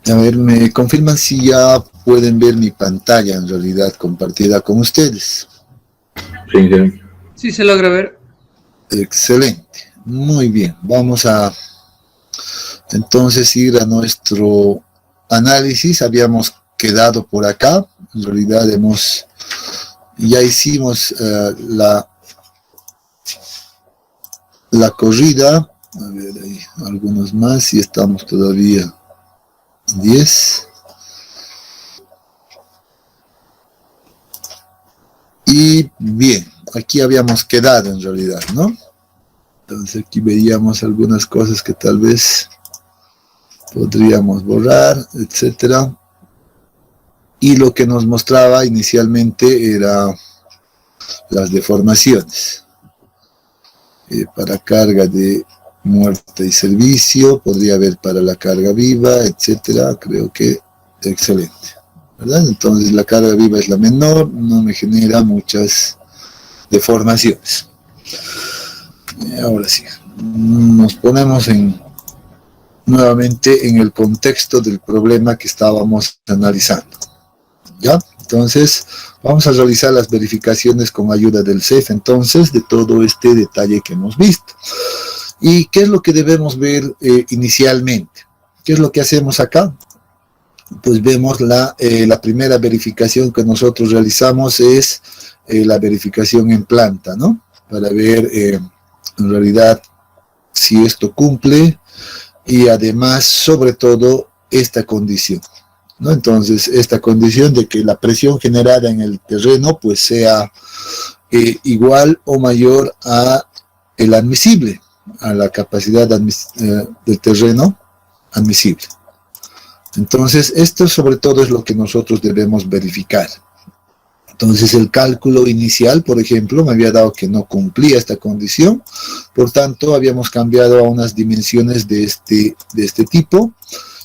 A ver, me confirman si ya pueden ver mi pantalla en realidad compartida con ustedes. Sí, sí. Sí, se logra ver. Excelente, muy bien. Vamos a entonces ir a nuestro análisis. Habíamos quedado por acá. En realidad ya hicimos la corrida. A ver, hay algunos más y estamos todavía 10. Y bien, aquí habíamos quedado en realidad, ¿no? Entonces aquí veíamos algunas cosas que tal vez podríamos borrar, etcétera. Y lo que nos mostraba inicialmente era las deformaciones. Para carga de muerte y servicio, podría haber para la carga viva, etcétera. Creo que excelente, ¿verdad? Entonces la carga viva es la menor, no me genera muchas deformaciones. Ahora sí, nos ponemos nuevamente en el contexto del problema que estábamos analizando. ¿Ya? Entonces, vamos a realizar las verificaciones con ayuda del CEF, entonces, de todo este detalle que hemos visto. ¿Y qué es lo que debemos ver inicialmente? ¿Qué es lo que hacemos acá? Pues vemos la primera verificación que nosotros realizamos es la verificación en planta, ¿no? Para ver en realidad si esto cumple y además, sobre todo, esta condición, ¿no? Entonces, esta condición de que la presión generada en el terreno pues sea igual o mayor a el admisible, a la capacidad del terreno admisible. Entonces, esto sobre todo es lo que nosotros debemos verificar. Entonces, el cálculo inicial, por ejemplo, me había dado que no cumplía esta condición, por tanto, habíamos cambiado a unas dimensiones de este tipo,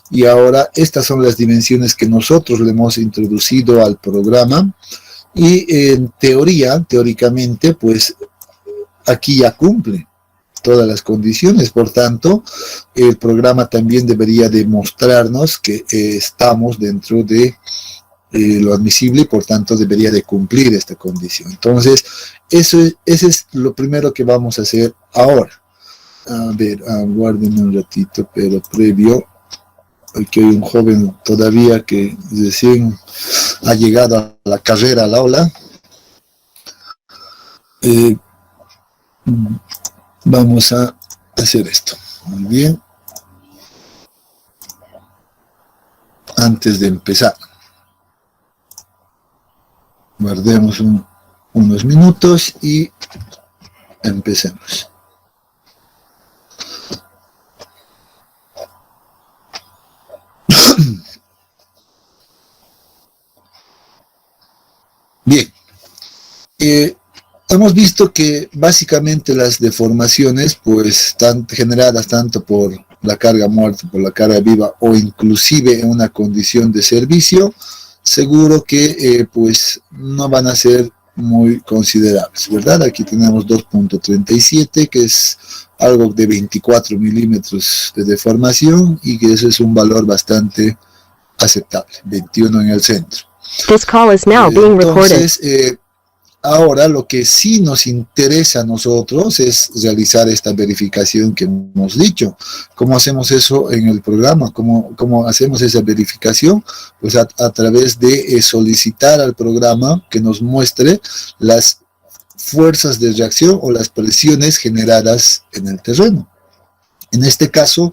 y ahora estas son las dimensiones que nosotros le hemos introducido al programa, y en teóricamente, pues, aquí ya cumple todas las condiciones, por tanto, el programa también debería demostrarnos que estamos dentro de lo admisible y por tanto debería de cumplir esta condición. Entonces, ese es lo primero que vamos a hacer ahora. A ver, aguárdenme un ratito, pero previo, aquí hay un joven todavía que recién ha llegado a la carrera al aula. Vamos a hacer esto. Muy bien. Antes de empezar, guardemos unos minutos y empecemos. Bien. Hemos visto que básicamente las deformaciones pues están generadas tanto por la carga muerta, por la carga viva o inclusive en una condición de servicio, seguro que pues no van a ser muy considerables, ¿verdad? Aquí tenemos 2.37, que es algo de 24 milímetros de deformación y que ese es un valor bastante aceptable, 21 en el centro. This call is now being recorded. Entonces, ahora lo que sí nos interesa a nosotros es realizar esta verificación que hemos dicho. ¿Cómo hacemos eso en el programa? ¿Cómo hacemos esa verificación? Pues a través de solicitar al programa que nos muestre las fuerzas de reacción o las presiones generadas en el terreno. En este caso,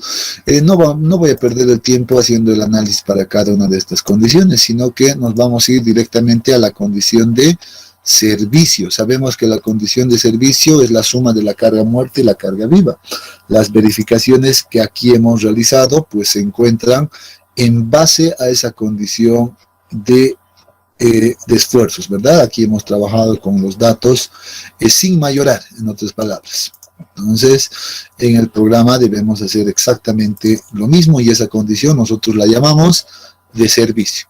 no voy a perder el tiempo haciendo el análisis para cada una de estas condiciones, sino que nos vamos a ir directamente a la condición de servicio. Sabemos que la condición de servicio es la suma de la carga muerta y la carga viva. Las verificaciones que aquí hemos realizado pues se encuentran en base a esa condición de esfuerzos, ¿verdad? Aquí hemos trabajado con los datos sin mayorar, en otras palabras. Entonces, en el programa debemos hacer exactamente lo mismo y esa condición nosotros la llamamos de servicio.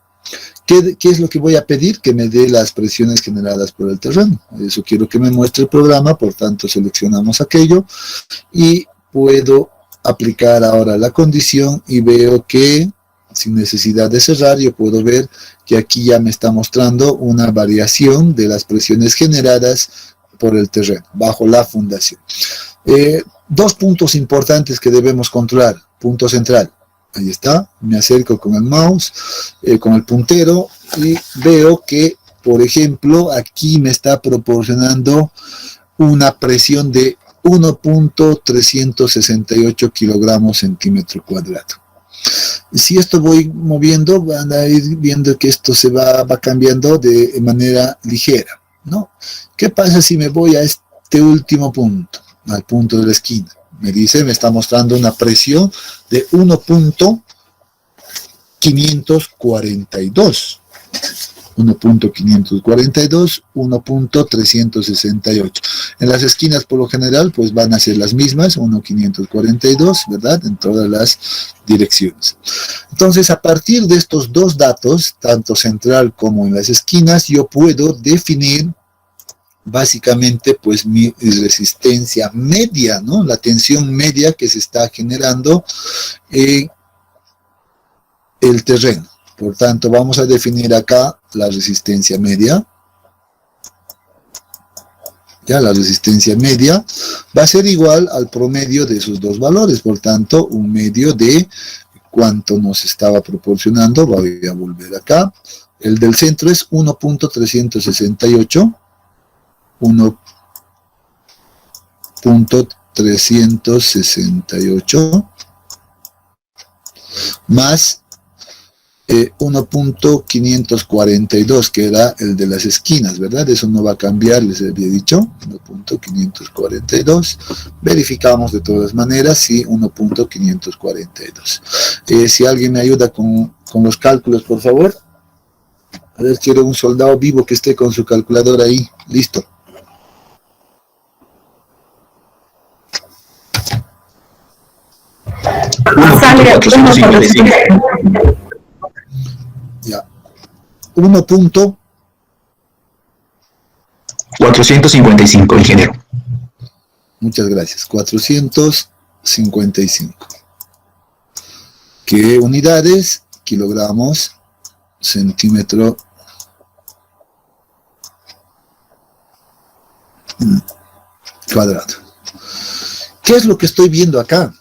¿Qué es lo que voy a pedir? Que me dé las presiones generadas por el terreno. Eso quiero que me muestre el programa, por tanto seleccionamos aquello y puedo aplicar ahora la condición y veo que sin necesidad de cerrar, yo puedo ver que aquí ya me está mostrando una variación de las presiones generadas por el terreno, bajo la fundación. Dos puntos importantes que debemos controlar. Punto central, ahí está, me acerco con el mouse, con el puntero, y veo que, por ejemplo, aquí me está proporcionando una presión de 1.368 kilogramos centímetro cuadrado. Si esto voy moviendo, van a ir viendo que esto se va cambiando de manera ligera, ¿no? ¿Qué pasa si me voy a este último punto, al punto de la esquina? Me está mostrando una presión de 1.542. 1.542, 1.368. En las esquinas, por lo general, pues van a ser las mismas, 1.542, ¿verdad? En todas las direcciones. Entonces, a partir de estos dos datos, tanto central como en las esquinas, yo puedo definir básicamente, pues, mi resistencia media, ¿no? La tensión media que se está generando en el terreno. Por tanto, vamos a definir acá la resistencia media. Ya, la resistencia media va a ser igual al promedio de esos dos valores. Por tanto, un medio de cuánto nos estaba proporcionando. Voy a volver acá. El del centro es 1.368. 1.368 más 1.542, que era el de las esquinas, ¿verdad? Eso no va a cambiar, les había dicho, 1.542. Verificamos de todas maneras, sí, 1.542. Si alguien me ayuda con los cálculos, por favor. A ver, quiero un soldado vivo que esté con su calculadora ahí, listo. Ya. 455, ingeniero. Muchas gracias. 455. ¿Qué unidades? Kilogramos, centímetro cuadrado. ¿Qué es lo que estoy viendo acá?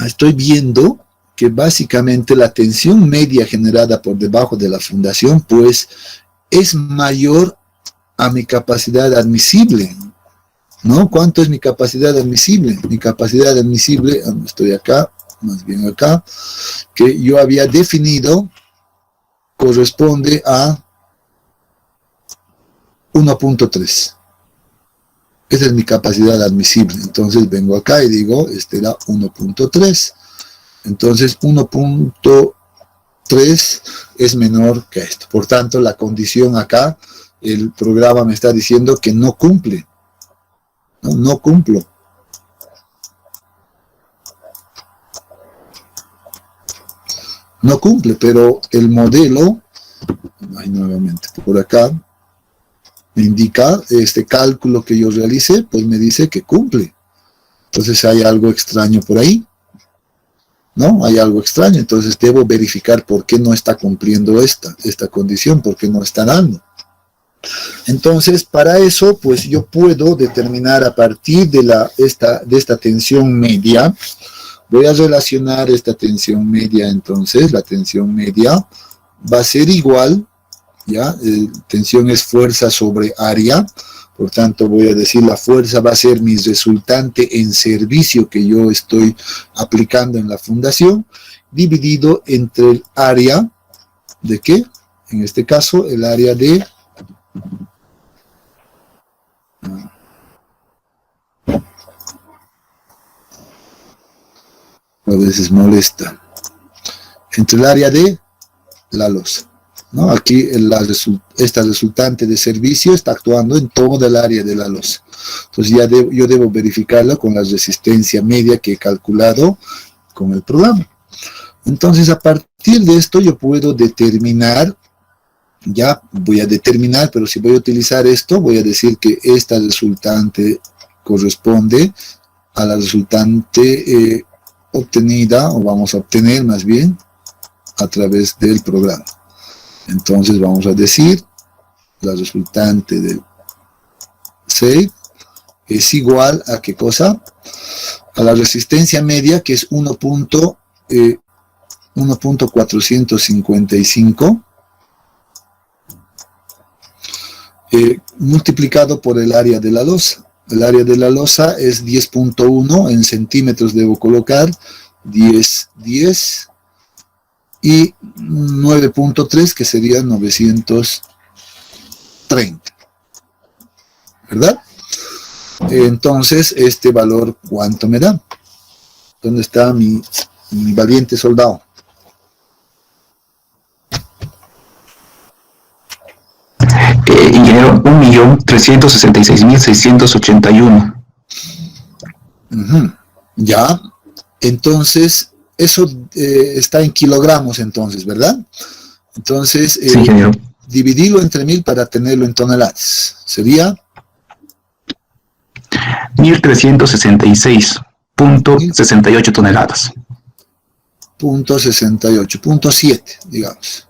Estoy viendo que básicamente la tensión media generada por debajo de la fundación, pues, es mayor a mi capacidad admisible, ¿no? ¿Cuánto es mi capacidad admisible? Mi capacidad admisible, estoy acá, más bien acá, que yo había definido, corresponde a 1.3. Esa es mi capacidad admisible. Entonces vengo acá y digo, este era 1.3. Entonces 1.3 es menor que esto. Por tanto, la condición acá, el programa me está diciendo que no cumple. No cumplo. No cumple, pero el modelo, ahí nuevamente por acá, me indica este cálculo que yo realicé, pues me dice que cumple. Entonces hay algo extraño por ahí, ¿no? Hay algo extraño, entonces debo verificar por qué no está cumpliendo esta condición, por qué no está dando. Entonces, para eso, pues yo puedo determinar a partir de esta tensión media, voy a relacionar esta tensión media, entonces, la tensión media va a ser igual, ¿ya? Tensión es fuerza sobre área, por tanto voy a decir la fuerza va a ser mi resultante en servicio que yo estoy aplicando en la fundación, dividido entre el área, ¿de qué? En este caso, el área de... A veces molesta. Entre el área de la losa, ¿no? Aquí esta resultante de servicio está actuando en todo el área de la losa. Entonces yo debo verificarla con la resistencia media que he calculado con el programa. Entonces a partir de esto yo puedo determinar, ya voy a determinar, pero si voy a utilizar esto, voy a decir que esta resultante corresponde a la resultante obtenida, o vamos a obtener más bien, a través del programa. Entonces vamos a decir, la resultante del save es igual a ¿qué cosa? A la resistencia media, que es 1.455 multiplicado por el área de la losa. El área de la losa es 10.1 en centímetros, debo colocar 10 y 9.3, que sería 930, ¿verdad? Entonces, este valor, ¿cuánto me da? ¿Dónde está mi valiente soldado? Ingeniero, 1.366.681. Ya, entonces, eso está en kilogramos entonces, ¿verdad? Entonces, Sí, ingeniero. dividirlo entre 1000 para tenerlo en toneladas. Sería 1.366.68 toneladas. .68, 7, digamos.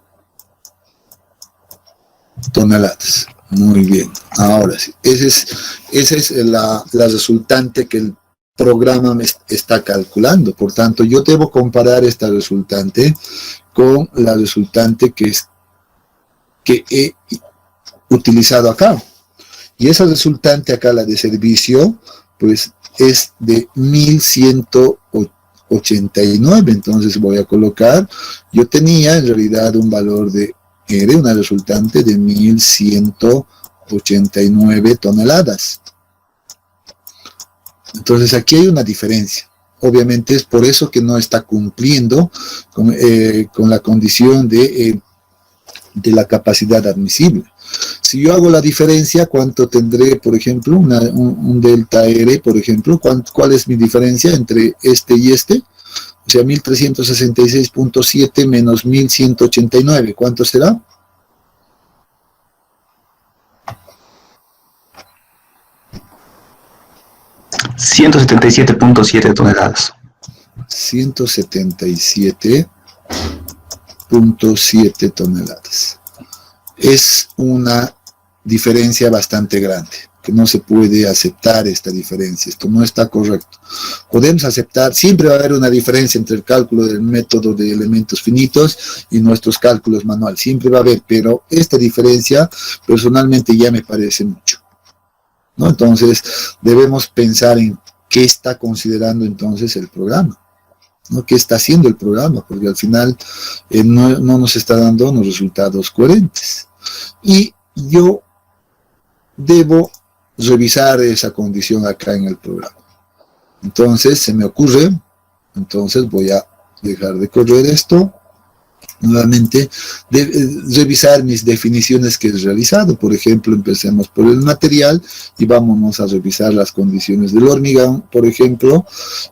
Toneladas. Muy bien. Ahora sí. Esa es la resultante que el programa me está calculando. Por tanto, yo debo comparar esta resultante con la resultante que he utilizado acá. Y esa resultante acá, la de servicio, pues es de 1189. Entonces voy a colocar, yo tenía en realidad un valor de una resultante de 1189 toneladas. Entonces aquí hay una diferencia. Obviamente es por eso que no está cumpliendo con la condición de la capacidad admisible. Si yo hago la diferencia, ¿cuánto tendré, por ejemplo, un delta R, por ejemplo? ¿Cuál es mi diferencia entre este y este? O sea, 1366.7 menos 1189. ¿Cuánto será? $177.7 toneladas. 177.7 toneladas. Es una diferencia bastante grande, que no se puede aceptar esta diferencia. Esto no está correcto. Podemos aceptar, siempre va a haber una diferencia entre el cálculo del método de elementos finitos y nuestros cálculos manuales. Siempre va a haber, pero esta diferencia personalmente ya me parece mucho, ¿no? Entonces debemos pensar en qué está considerando entonces el programa, ¿no? ¿Qué está haciendo el programa? Porque al final no nos está dando unos resultados coherentes. Y yo debo revisar esa condición acá en el programa. Entonces se me ocurre, entonces voy a dejar de correr esto, nuevamente, revisar mis definiciones que he realizado. Por ejemplo, empecemos por el material y vámonos a revisar las condiciones del hormigón, por ejemplo,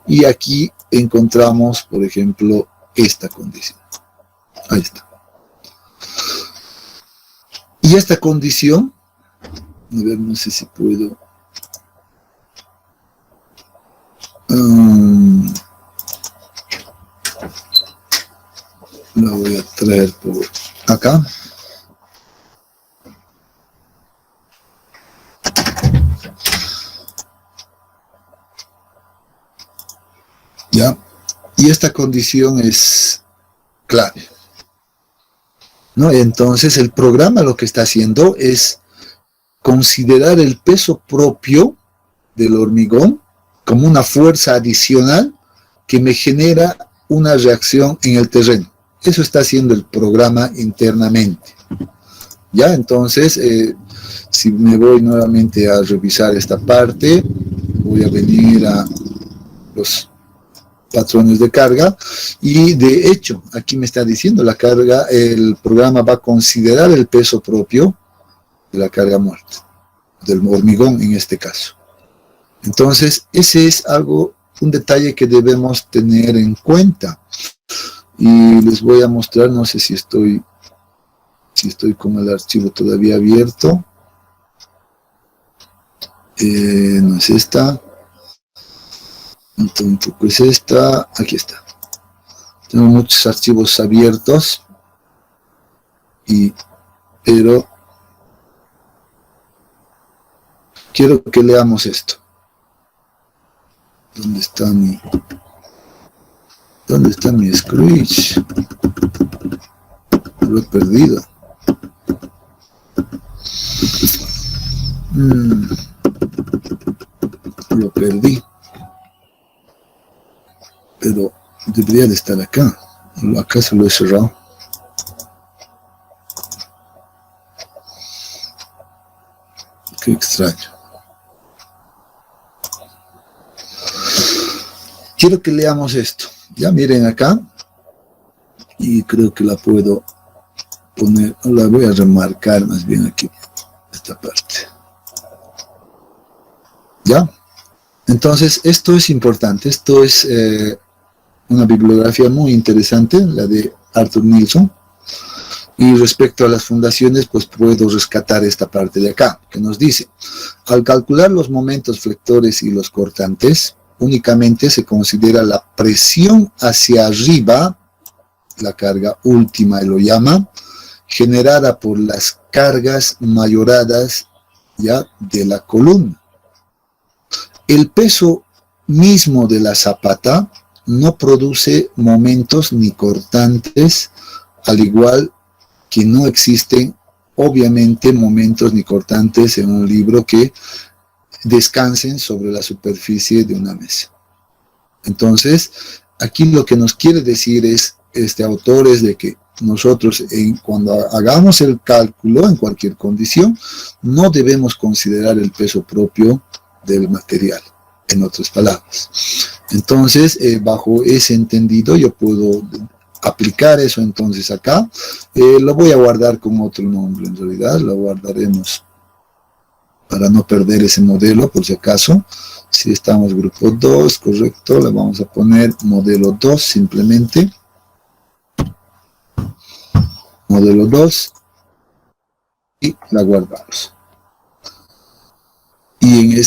y aquí encontramos, por ejemplo, esta condición. Ahí está. Y esta condición, a ver, no sé si puedo. La voy a traer por acá. Ya. Y esta condición es clave, ¿no? Entonces el programa lo que está haciendo es considerar el peso propio del hormigón como una fuerza adicional que me genera una reacción en el terreno. Eso está haciendo el programa internamente. Ya, entonces, si me voy nuevamente a revisar esta parte, voy a venir a los patrones de carga, y de hecho, aquí me está diciendo la carga, el programa va a considerar el peso propio de la carga muerta, del hormigón en este caso. Entonces, ese es un detalle que debemos tener en cuenta. Y les voy a mostrar, no sé si estoy con el archivo todavía abierto. No es esta. Tampoco es esta. Aquí está. Tengo muchos archivos abiertos, pero quiero que leamos esto. ¿Dónde está mi Scratch? Lo he perdido. Lo perdí. Pero debería de estar acá. ¿Acaso lo he cerrado? Qué extraño. Quiero que leamos esto. Ya miren acá. Y creo que la puedo poner, la voy a remarcar más bien aquí, esta parte. ¿Ya? Entonces, esto es importante. Esto es una bibliografía muy interesante, la de Arthur Nilsson. Y respecto a las fundaciones, pues puedo rescatar esta parte de acá, que nos dice: al calcular los momentos flectores y los cortantes, únicamente se considera la presión hacia arriba, la carga última lo llama, generada por las cargas mayoradas ya de la columna. El peso mismo de la zapata no produce momentos ni cortantes, al igual que no existen obviamente momentos ni cortantes en un libro que descansen sobre la superficie de una mesa. Entonces, aquí lo que nos quiere decir este autor es de que nosotros cuando hagamos el cálculo en cualquier condición, no debemos considerar el peso propio del material, en otras palabras. Entonces, bajo ese entendido, yo puedo aplicar eso entonces acá. Lo voy a guardar con otro nombre, en realidad, lo guardaremos para no perder ese modelo, por si acaso. Si estamos grupo 2, correcto, le vamos a poner modelo 2 simplemente. Modelo 2 y la guardamos. Y en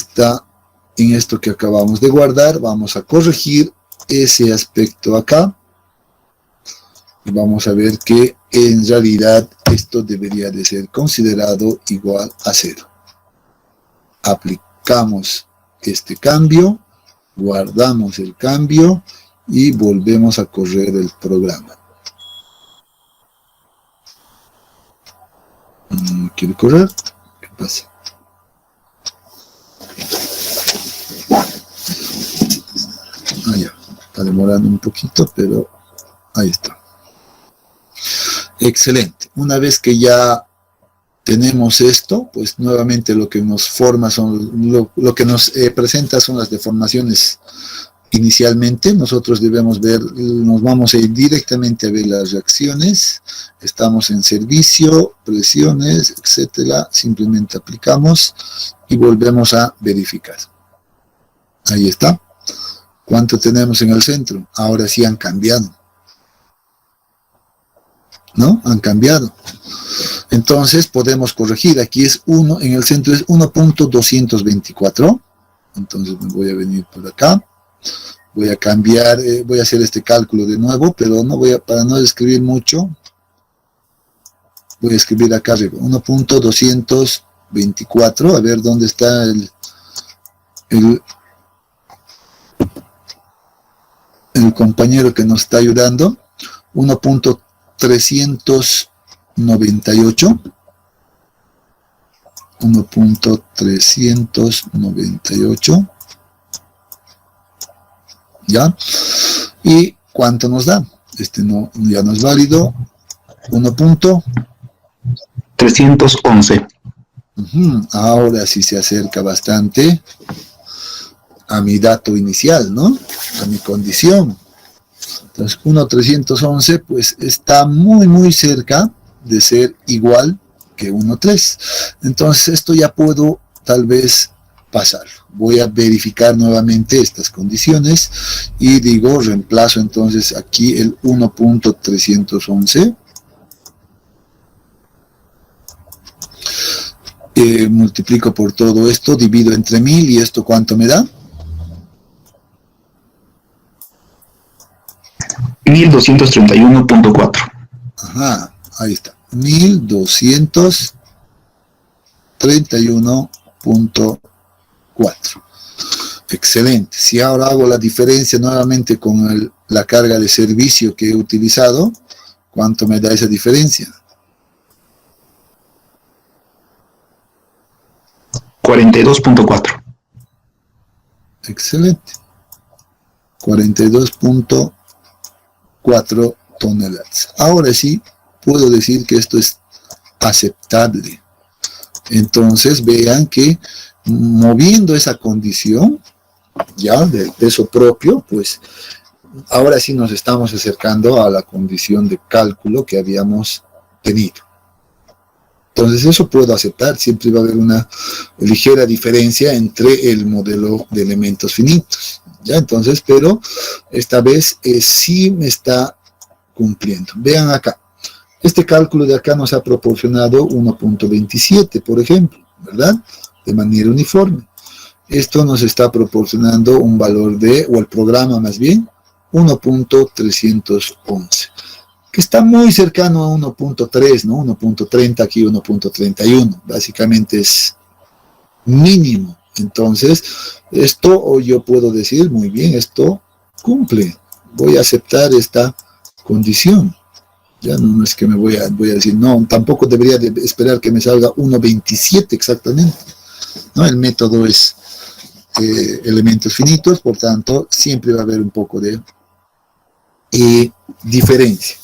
esto que acabamos de guardar, vamos a corregir ese aspecto acá. Y vamos a ver que en realidad esto debería de ser considerado igual a 0. Aplicamos este cambio, guardamos el cambio y volvemos a correr el programa. ¿Quiere correr? ¿Qué pasa? Ya, está demorando un poquito, pero ahí está. Excelente. Una vez que ya tenemos esto, pues nuevamente lo que nos forma lo que nos presenta son las deformaciones inicialmente. Nosotros debemos ver, nos vamos a ir directamente a ver las reacciones. Estamos en servicio, presiones, etcétera. Simplemente aplicamos y volvemos a verificar. Ahí está. ¿Cuánto tenemos en el centro? Ahora sí han cambiado. ¿No? Han cambiado. Entonces podemos corregir. Aquí es 1, en el centro es 1.224. Entonces me voy a venir por acá. Voy a cambiar, voy a hacer este cálculo de nuevo, pero no voy a, para no escribir mucho, voy a escribir acá arriba, 1.224, a ver dónde está el compañero que nos está ayudando, 1.398, 1.398, ¿ya? ¿Y cuánto nos da? Este no, ya no es válido. 1.311. Ahora sí se acerca bastante a mi dato inicial, ¿no? A mi condición. Entonces, 1.311, pues está muy, muy cerca de ser igual que 1.3. Entonces, esto ya puedo tal vez pasarlo. Voy a verificar nuevamente estas condiciones y digo, reemplazo entonces aquí el 1.311. Multiplico por todo esto, divido entre 1000 y esto ¿cuánto me da? 1231.4. Ajá, ahí está. 1231.4. Excelente. Si ahora hago la diferencia nuevamente con la carga de servicio que he utilizado, ¿cuánto me da esa diferencia? 42.4. Excelente. 42.4 toneladas. Ahora sí, puedo decir que esto es aceptable. Entonces, vean que moviendo esa condición, ya del peso propio, pues ahora sí nos estamos acercando a la condición de cálculo que habíamos tenido. Entonces eso puedo aceptar, siempre va a haber una ligera diferencia entre el modelo de elementos finitos, ¿ya? Entonces, pero esta vez sí me está cumpliendo. Vean acá, este cálculo de acá nos ha proporcionado 1.27, por ejemplo, ¿verdad? De manera uniforme. Esto nos está proporcionando un valor o el programa más bien, 1.311. Que está muy cercano a 1.3, ¿no? 1.30 aquí, 1.31. Básicamente es mínimo. Entonces, esto, o yo puedo decir, muy bien, esto cumple. Voy a aceptar esta condición. Ya no es que me voy a decir, no, tampoco debería de esperar que me salga 1.27 exactamente. ¿No? El método es elementos finitos, por tanto, siempre va a haber un poco de diferencia.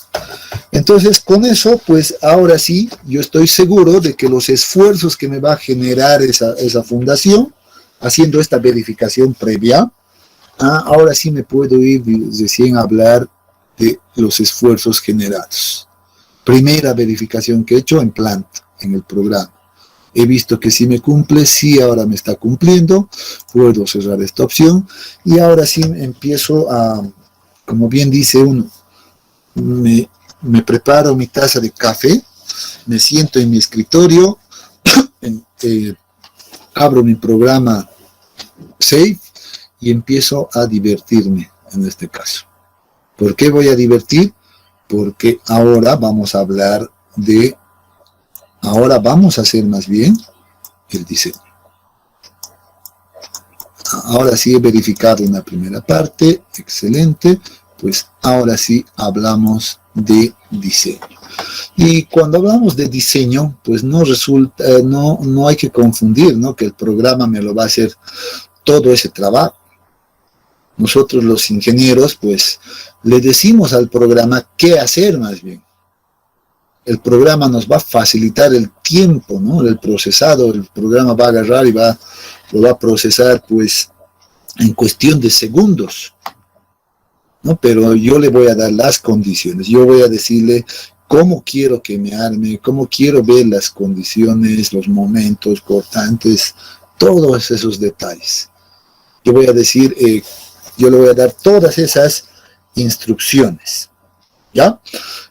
Entonces, con eso, pues ahora sí, yo estoy seguro de que los esfuerzos que me va a generar esa fundación, haciendo esta verificación previa, ahora sí me puedo ir recién a hablar de los esfuerzos generados. Primera verificación que he hecho en planta, en el programa. He visto que sí me cumple, sí ahora me está cumpliendo, puedo cerrar esta opción y ahora sí empiezo a, como bien dice uno, me preparo mi taza de café, me siento en mi escritorio, abro mi programa Safe y empiezo a divertirme en este caso. ¿Por qué voy a divertir? Porque ahora vamos a hablar ahora vamos a hacer más bien el diseño. Ahora sí he verificado una primera parte, excelente, pues ahora sí hablamos de diseño. Y cuando hablamos de diseño, pues no hay que confundir, ¿no? Que el programa me lo va a hacer todo ese trabajo. Nosotros los ingenieros, pues, le decimos al programa qué hacer más bien. El programa nos va a facilitar el tiempo, ¿no? El procesado, el programa va a agarrar y lo va a procesar, pues, en cuestión de segundos, ¿no? Pero yo le voy a dar las condiciones, yo voy a decirle cómo quiero que me arme, cómo quiero ver las condiciones, los momentos cortantes, todos esos detalles. Yo voy a decir, yo le voy a dar todas esas instrucciones, ¿ya?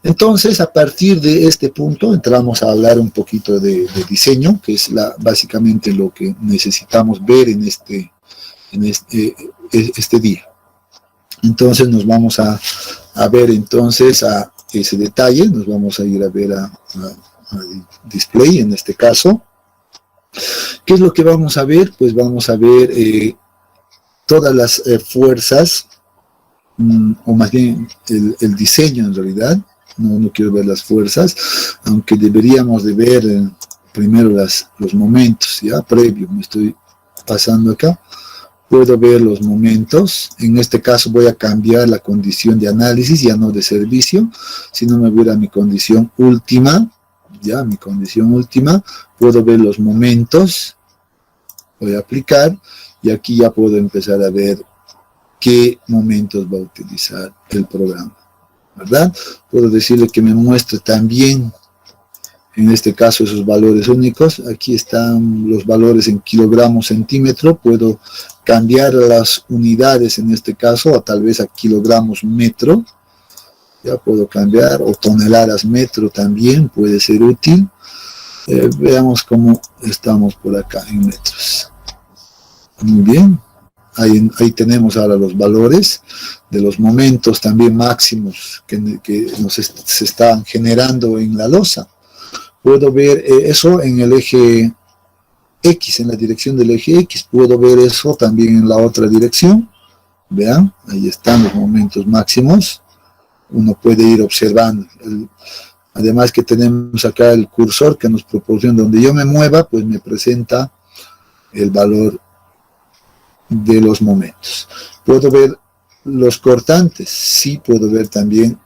Entonces, a partir de este punto, entramos a hablar un poquito de diseño, que es básicamente lo que necesitamos ver en este día. Entonces, nos vamos a ver entonces a ese detalle, nos vamos a ir a ver a display en este caso. ¿Qué es lo que vamos a ver? Pues vamos a ver todas las fuerzas, o más bien el diseño en realidad. No quiero ver las fuerzas, aunque deberíamos de ver primero los momentos, ya previo, me estoy pasando acá. Puedo ver los momentos, en este caso voy a cambiar la condición de análisis, ya no de servicio, sino me voy a mi condición última, ya mi condición última, puedo ver los momentos, voy a aplicar, y aquí ya puedo empezar a ver qué momentos va a utilizar el programa, ¿verdad? Puedo decirle que me muestre también, en este caso, esos valores únicos. Aquí están los valores en kilogramos centímetro. Puedo cambiar las unidades, en este caso, a tal vez a kilogramos metro. Ya puedo cambiar, o toneladas metro también puede ser útil. Veamos cómo estamos por acá en metros. Muy bien. ahí tenemos ahora los valores de los momentos también máximos que se están generando en la losa. Puedo ver eso en el eje X, en la dirección del eje X. Puedo ver eso también en la otra dirección. Vean, ahí están los momentos máximos. Uno puede ir observando. Además que tenemos acá el cursor que nos proporciona, donde yo me mueva, pues me presenta el valor de los momentos. ¿Puedo ver los cortantes? Sí, puedo ver también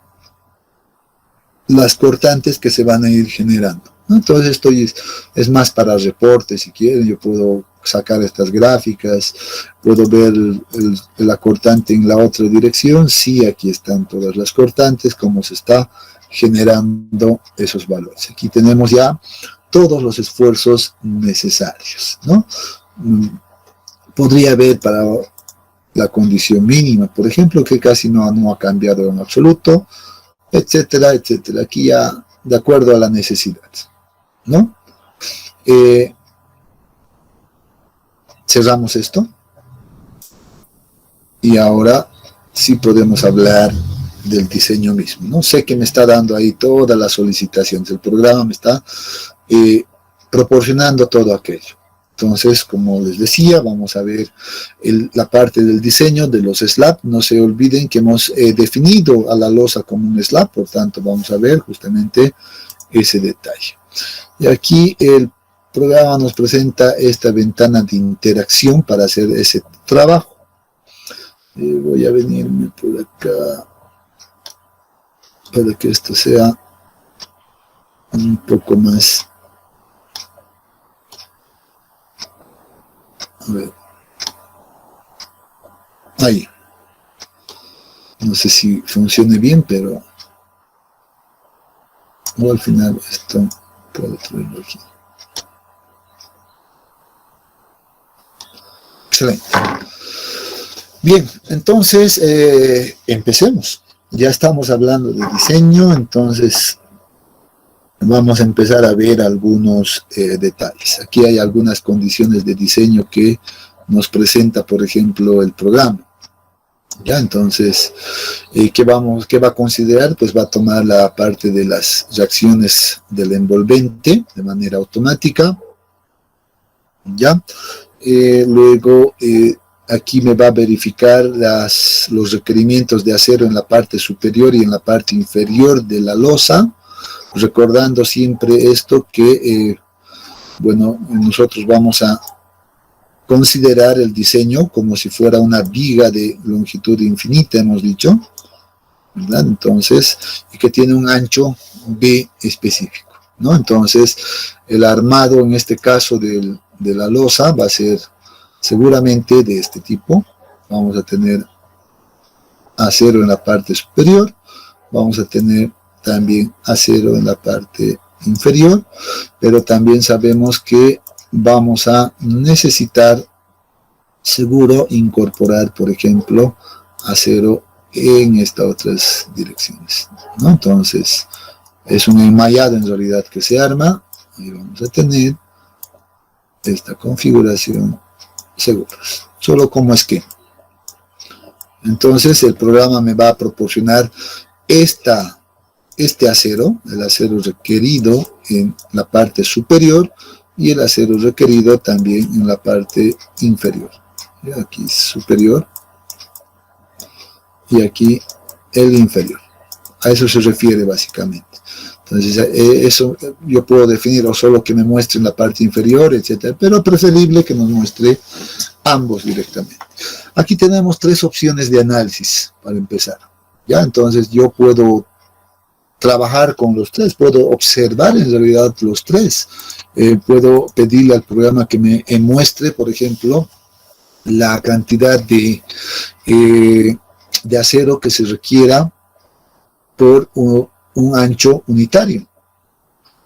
las cortantes que se van a ir generando, ¿no? Entonces esto es más para reportes, si quieren. Yo puedo sacar estas gráficas, puedo ver la cortante en la otra dirección. Sí, aquí están todas las cortantes, cómo se está generando esos valores. Aquí tenemos ya todos los esfuerzos necesarios, ¿no? Podría ver para la condición mínima, por ejemplo, que casi no ha cambiado en absoluto, etcétera, etcétera. Aquí ya de acuerdo a la necesidad, ¿no? Cerramos esto y ahora sí podemos hablar del diseño mismo, ¿no? Sé que me está dando ahí todas las solicitaciones, el programa me está proporcionando todo aquello. Entonces, como les decía, vamos a ver la parte del diseño de los slabs. No se olviden que hemos definido a la losa como un slab, por tanto vamos a ver justamente ese detalle. Y aquí el programa nos presenta esta ventana de interacción para hacer ese trabajo. Voy a venirme por acá para que esto sea un poco más. A ver. Ahí. No sé si funcione bien, pero o al final esto puedo traerlo aquí. Excelente. Bien, entonces empecemos. Ya estamos hablando de diseño, entonces vamos a empezar a ver algunos detalles. Aquí hay algunas condiciones de diseño que nos presenta, por ejemplo, el programa. Ya, entonces, ¿qué va a considerar? Pues va a tomar la parte de las reacciones del envolvente de manera automática. Ya, luego aquí me va a verificar los requerimientos de acero en la parte superior y en la parte inferior de la losa. Recordando siempre esto que, bueno, nosotros vamos a considerar el diseño como si fuera una viga de longitud infinita, hemos dicho, ¿verdad? Entonces, y que tiene un ancho B específico, ¿no? Entonces, el armado en este caso de la losa va a ser seguramente de este tipo. Vamos a tener acero en la parte superior, vamos a tener también acero en la parte inferior, pero también sabemos que vamos a necesitar seguro incorporar, por ejemplo, acero en estas otras direcciones, ¿no? Entonces, es un enmallado en realidad que se arma, y vamos a tener esta configuración seguros, solo como esquema. Entonces, el programa me va a proporcionar este acero, el acero requerido en la parte superior y el acero requerido también en la parte inferior. Aquí superior y aquí el inferior. A eso se refiere básicamente. Entonces, eso yo puedo definir o solo que me muestre en la parte inferior, etcétera, pero preferible que nos muestre ambos directamente. Aquí tenemos tres opciones de análisis para empezar. ¿Ya? Entonces, yo puedo trabajar con los tres, puedo observar en realidad los tres. Puedo pedirle al programa que me muestre, por ejemplo, la cantidad de acero que se requiera por un ancho unitario.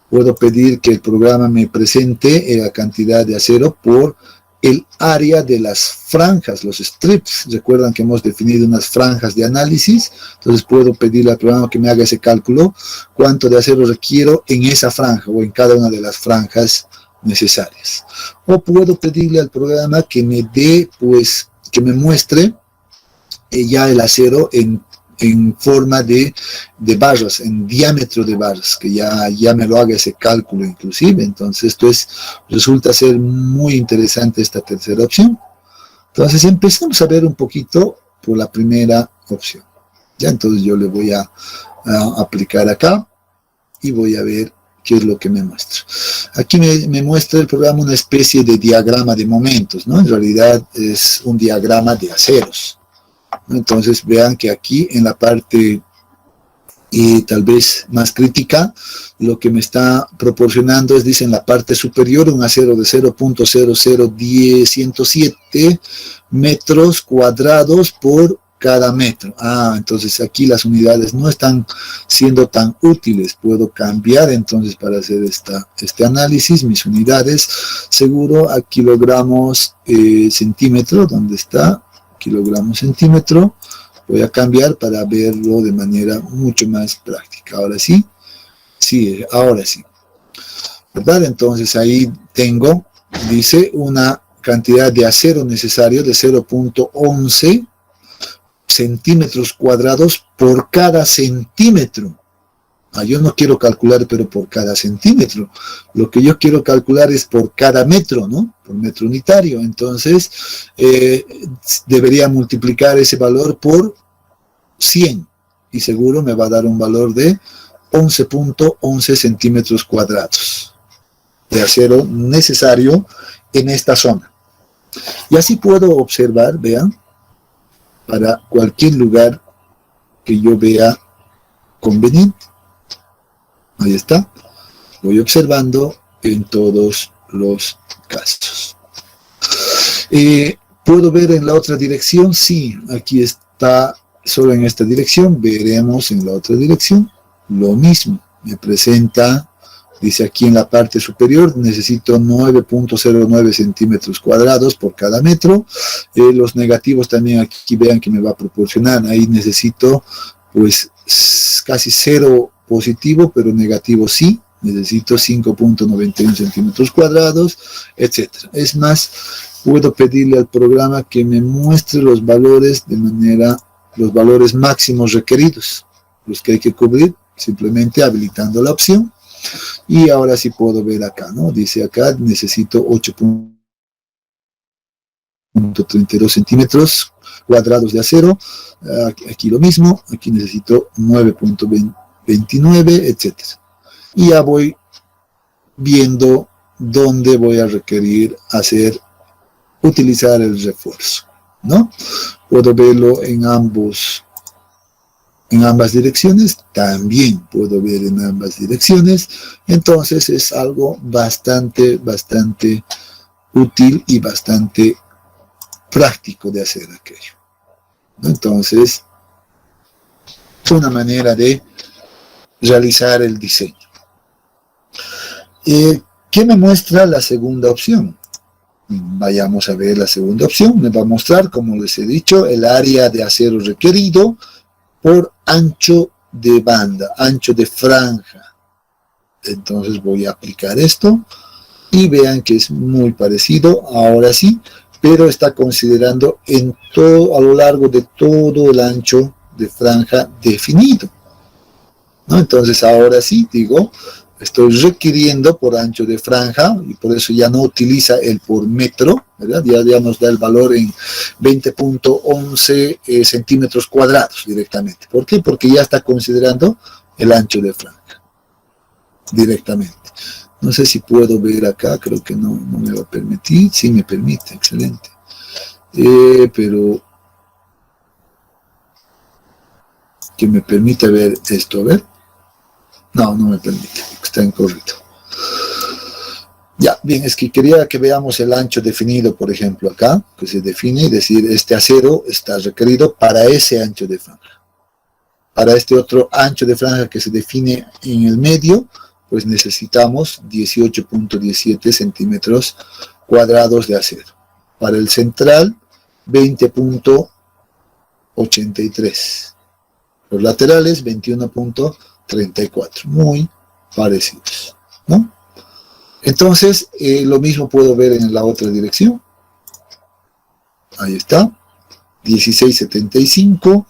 Puedo pedir que el programa me presente la cantidad de acero por el área de las franjas, los strips. Recuerdan que hemos definido unas franjas de análisis, entonces puedo pedirle al programa que me haga ese cálculo, cuánto de acero requiero en esa franja o en cada una de las franjas necesarias. O puedo pedirle al programa que me dé, pues, que me muestre ya el acero en forma de barras, en diámetro de barras, que ya me lo haga ese cálculo inclusive. Entonces esto resulta ser muy interesante esta tercera opción. Entonces empezamos a ver un poquito por la primera opción. Ya, entonces yo le voy a aplicar acá y voy a ver qué es lo que me muestra. Aquí me muestra el programa una especie de diagrama de momentos, ¿no? En realidad es un diagrama de aceros. Entonces vean que aquí en la parte tal vez más crítica, lo que me está proporcionando es, dice, en la parte superior un acero de 0.00107 metros cuadrados por cada metro. Entonces aquí las unidades no están siendo tan útiles. Puedo cambiar entonces para hacer este análisis mis unidades seguro a kilogramos centímetro. ¿Dónde está? Kilogramos centímetro. Voy a cambiar para verlo de manera mucho más práctica. Ahora sí, ahora sí, ¿verdad? Entonces ahí tengo, dice, una cantidad de acero necesario de 0.11 centímetros cuadrados por cada centímetro. Yo no quiero calcular, pero por cada centímetro. Lo que yo quiero calcular es por cada metro, ¿no? Por metro unitario. Entonces, debería multiplicar ese valor por 100. Y seguro me va a dar un valor de 11.11 centímetros cuadrados de acero necesario en esta zona. Y así puedo observar, vean, para cualquier lugar que yo vea conveniente. Ahí está. Voy observando en todos los casos. ¿Puedo ver en la otra dirección? Sí, aquí está solo en esta dirección. Veremos en la otra dirección lo mismo. Me presenta, dice aquí en la parte superior, necesito 9.09 centímetros cuadrados por cada metro. Los negativos también aquí vean que me va a proporcionar. Ahí necesito pues casi cero positivo, pero negativo sí. Necesito 5.91 centímetros cuadrados, etc. Es más, puedo pedirle al programa que me muestre los valores los valores máximos requeridos, los que hay que cubrir, simplemente habilitando la opción. Y ahora sí puedo ver acá, ¿no? Dice acá, necesito 8.32 centímetros cuadrados de acero. Aquí lo mismo, aquí necesito 9.29, etc. Y ya voy viendo dónde voy a requerir utilizar el refuerzo, ¿no? Puedo verlo en ambas direcciones, también puedo ver en ambas direcciones. Entonces es algo bastante útil y bastante práctico de hacer aquello, ¿no? Entonces, es una manera de realizar el diseño. ¿Qué me muestra la segunda opción? Vayamos a ver la segunda opción. Me va a mostrar, como les he dicho, el área de acero requerido por ancho de banda, ancho de franja. Entonces voy a aplicar esto y vean que es muy parecido, ahora sí, pero está considerando a lo largo de todo el ancho de franja definido, ¿no? Entonces ahora sí, digo, estoy requiriendo por ancho de franja, y por eso ya no utiliza el por metro, ¿verdad? Ya nos da el valor en 20.11 centímetros cuadrados directamente. ¿Por qué? Porque ya está considerando el ancho de franja directamente. No sé si puedo ver acá, creo que no me va a permitir. Sí me permite, excelente. Pero que me permite ver esto, a ver. No me permite, está incorrecto. Ya, bien, es que quería que veamos el ancho definido, por ejemplo, acá, que se define, es decir, este acero está requerido para ese ancho de franja. Para este otro ancho de franja que se define en el medio, pues necesitamos 18.17 centímetros cuadrados de acero. Para el central, 20.83. Los laterales, 21.34. Muy parecidos, ¿no? Entonces, lo mismo puedo ver en la otra dirección. Ahí está. 16.75,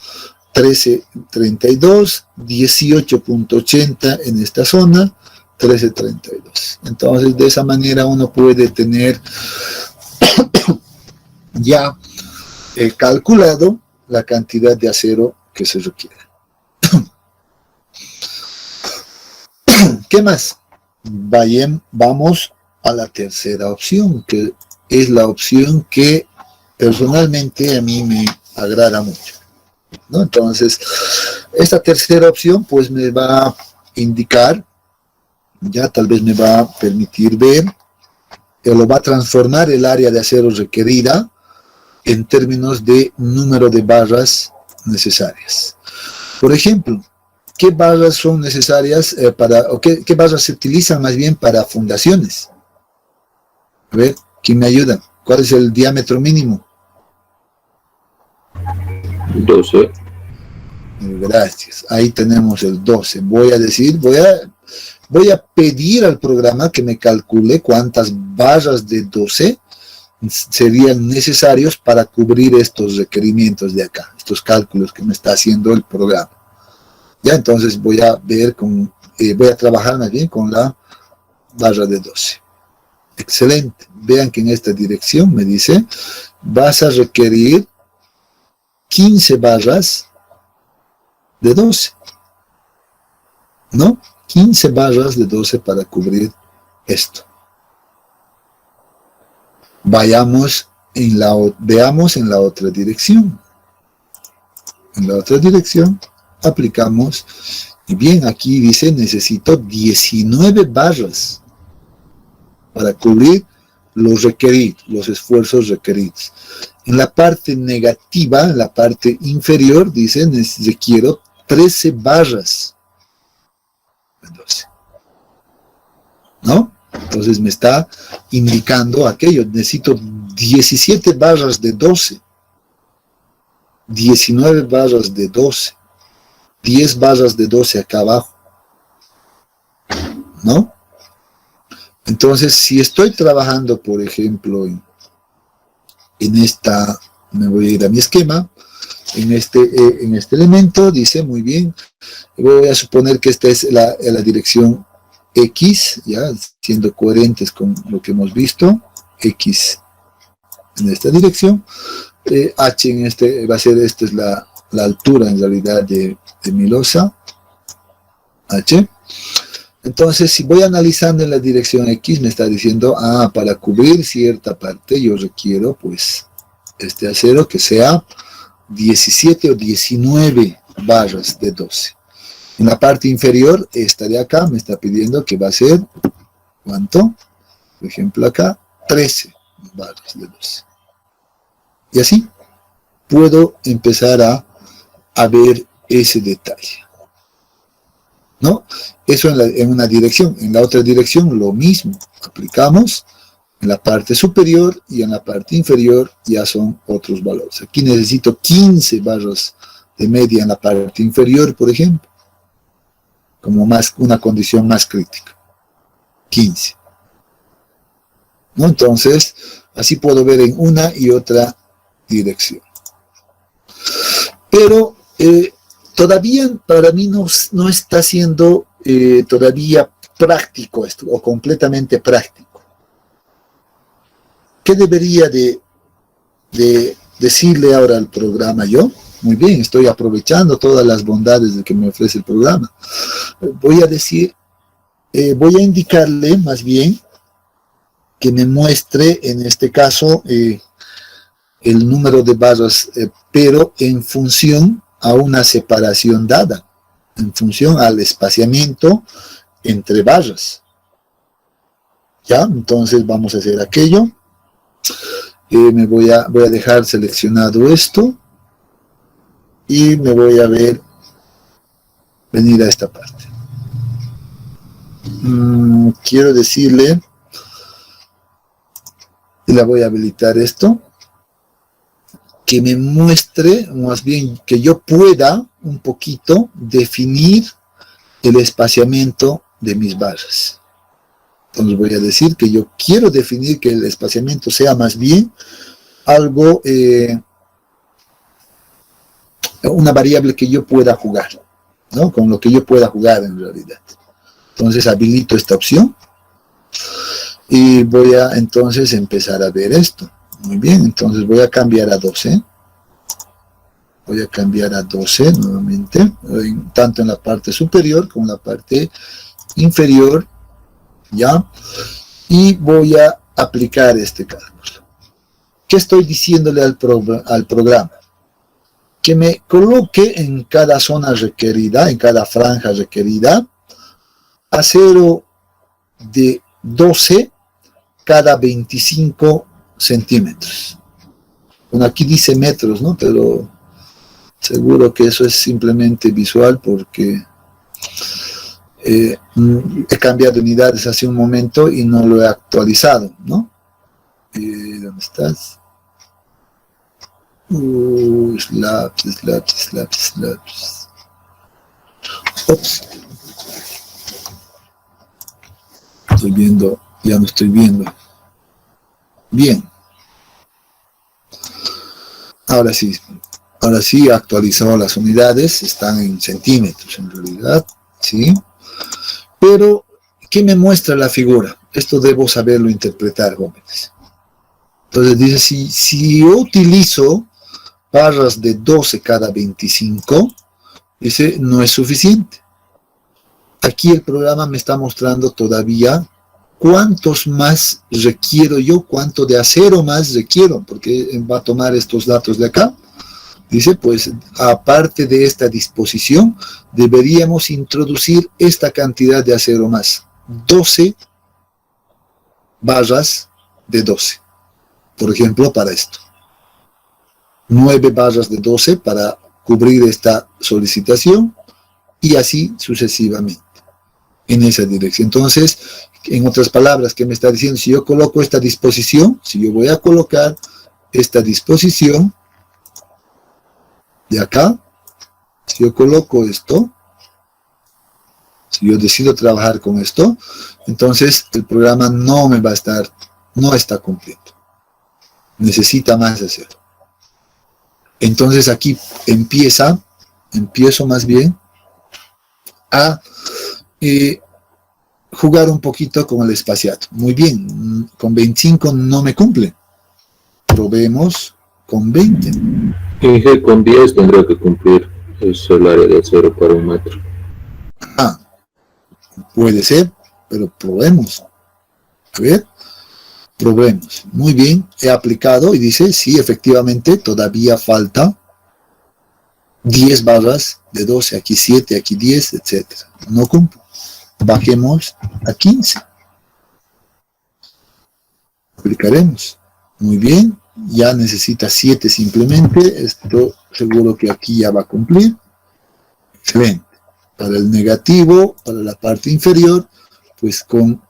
13.32, 18.80 en esta zona, 13.32. Entonces, de esa manera uno puede tener ya calculado la cantidad de acero que se requiere. ¿Qué más? Vamos a la tercera opción, que es la opción que personalmente a mí me agrada mucho, ¿no? Entonces, esta tercera opción pues me va a indicar, ya tal vez me va a permitir ver, que lo va a transformar el área de acero requerida en términos de número de barras necesarias. Por ejemplo, ¿qué barras son necesarias qué barras se utilizan más bien para fundaciones? A ver, ¿quién me ayuda? ¿Cuál es el diámetro mínimo? 12. Gracias. Ahí tenemos el 12. Voy a pedir al programa que me calcule cuántas barras de 12 serían necesarios para cubrir estos requerimientos de acá, estos cálculos que me está haciendo el programa. Ya, entonces voy a trabajar más bien con la barra de 12. Excelente. Vean que en esta dirección me dice, vas a requerir 15 barras de 12. ¿No? 15 barras de 12 para cubrir esto. Veamos en la otra dirección. En la otra dirección aplicamos, y bien, aquí dice, necesito 19 barras para cubrir los esfuerzos requeridos. En la parte negativa, en la parte inferior, dice, requiero 13 barras de 12. ¿No? Entonces me está indicando aquello, necesito 17 barras de 12, 19 barras de 12, 10 barras de 12 acá abajo, ¿no? Entonces, si estoy trabajando, por ejemplo, en esta, me voy a ir a mi esquema, en este elemento, dice, muy bien, voy a suponer que esta es la dirección X, ya siendo coherentes con lo que hemos visto, X en esta dirección, H en va a ser, esta es la altura en realidad de mi losa, H. Entonces, si voy analizando en la dirección X, me está diciendo, para cubrir cierta parte, yo requiero, pues, este acero que sea 17 o 19 barras de 12. En la parte inferior, esta de acá, me está pidiendo que va a ser, ¿cuánto? Por ejemplo, acá, 13 barras de 12. Y así, puedo empezar a ver ese detalle. ¿No? Eso en una dirección. En la otra dirección lo mismo. Aplicamos en la parte superior y en la parte inferior ya son otros valores. Aquí necesito 15 barras de media en la parte inferior, por ejemplo, como una condición más crítica. 15. ¿No? Entonces, así puedo ver en una y otra dirección. Pero todavía para mí no está siendo todavía práctico esto, o completamente práctico. ¿Qué debería de decirle ahora al programa yo? Muy bien, estoy aprovechando todas las bondades de que me ofrece el programa. Voy a indicarle más bien que me muestre en este caso el número de barras, pero en función a una separación dada, en función al espaciamiento entre barras. ¿Ya? Entonces vamos a hacer aquello. Me voy a dejar seleccionado esto y me voy a venir a esta parte. Quiero decirle, y la voy a habilitar esto, que me muestre, más bien que yo pueda un poquito definir el espaciamiento de mis barras. Entonces voy a decir que yo quiero definir que el espaciamiento sea más bien algo una variable que yo pueda jugar, ¿no? Con lo que yo pueda jugar en realidad. Entonces habilito esta opción y voy a entonces empezar a ver esto. Muy bien, entonces voy a cambiar a 12. Voy a cambiar a 12 nuevamente, tanto en la parte superior como en la parte inferior, ¿ya? Y voy a aplicar este cálculo. ¿Qué estoy diciéndole al programa? Que me coloque en cada zona requerida, en cada franja requerida, acero de 12 cada 25 centímetros. Bueno, aquí dice metros, ¿no? Pero seguro que eso es simplemente visual porque he cambiado unidades hace un momento y no lo he actualizado, ¿no? ¿Dónde estás? Lápiz. Ups. Estoy viendo, ya no estoy viendo. Bien. Ahora sí he actualizado las unidades, están en centímetros en realidad, ¿sí? Pero, ¿qué me muestra la figura? Esto debo saberlo interpretar, jóvenes. Entonces dice, si yo utilizo barras de 12 cada 25, dice, no es suficiente. Aquí el programa me está mostrando todavía cuántos más requiero yo, cuánto de acero más requiero, porque va a tomar estos datos de acá. Dice, pues, aparte de esta disposición, deberíamos introducir esta cantidad de acero más. 12 barras de 12. Por ejemplo, para esto. 9 barras de 12 para cubrir esta solicitación y así sucesivamente. En esa dirección. Entonces, en otras palabras, ¿qué me está diciendo? Si yo coloco esta disposición, si yo voy a colocar esta disposición de acá, si yo coloco esto, si yo decido trabajar con esto, entonces el programa no me va a estar, no está cumpliendo. Necesita más acero. Entonces aquí empiezo más bien a jugar un poquito con el espaciado. Muy bien, con 25 no me cumple. Probemos con 20. Inge, con 10 tendría que cumplir. Es el área de acero para 1 metro. Ah, puede ser, pero probemos. A ver, probemos. Muy bien, he aplicado y dice, sí, efectivamente, todavía falta 10 barras de 12, aquí 7, aquí 10, etc. No cumple. Bajemos a 15. Aplicaremos. Muy bien, ya necesita 7 simplemente. Esto seguro que aquí ya va a cumplir. Excelente. Para el negativo, para la parte inferior, pues con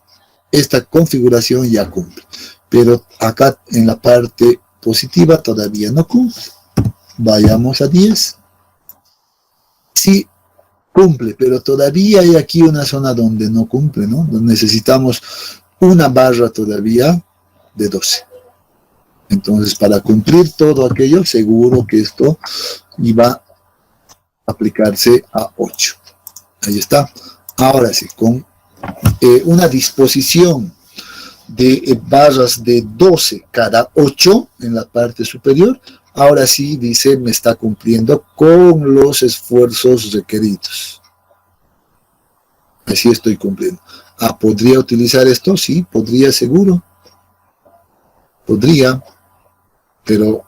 esta configuración ya cumple. Pero acá en la parte positiva todavía no cumple. Vayamos a 10. Sí, cumple, pero todavía hay aquí una zona donde no cumple, ¿no? Donde necesitamos una barra todavía de 12. Entonces, para cumplir todo aquello, seguro que esto iba a aplicarse a 8. Ahí está. Ahora sí, con una disposición de barras de 12 cada 8 en la parte superior, ahora sí, dice, me está cumpliendo con los esfuerzos requeridos. Así estoy cumpliendo. Ah, ¿podría utilizar esto? Sí, podría, seguro. Podría, pero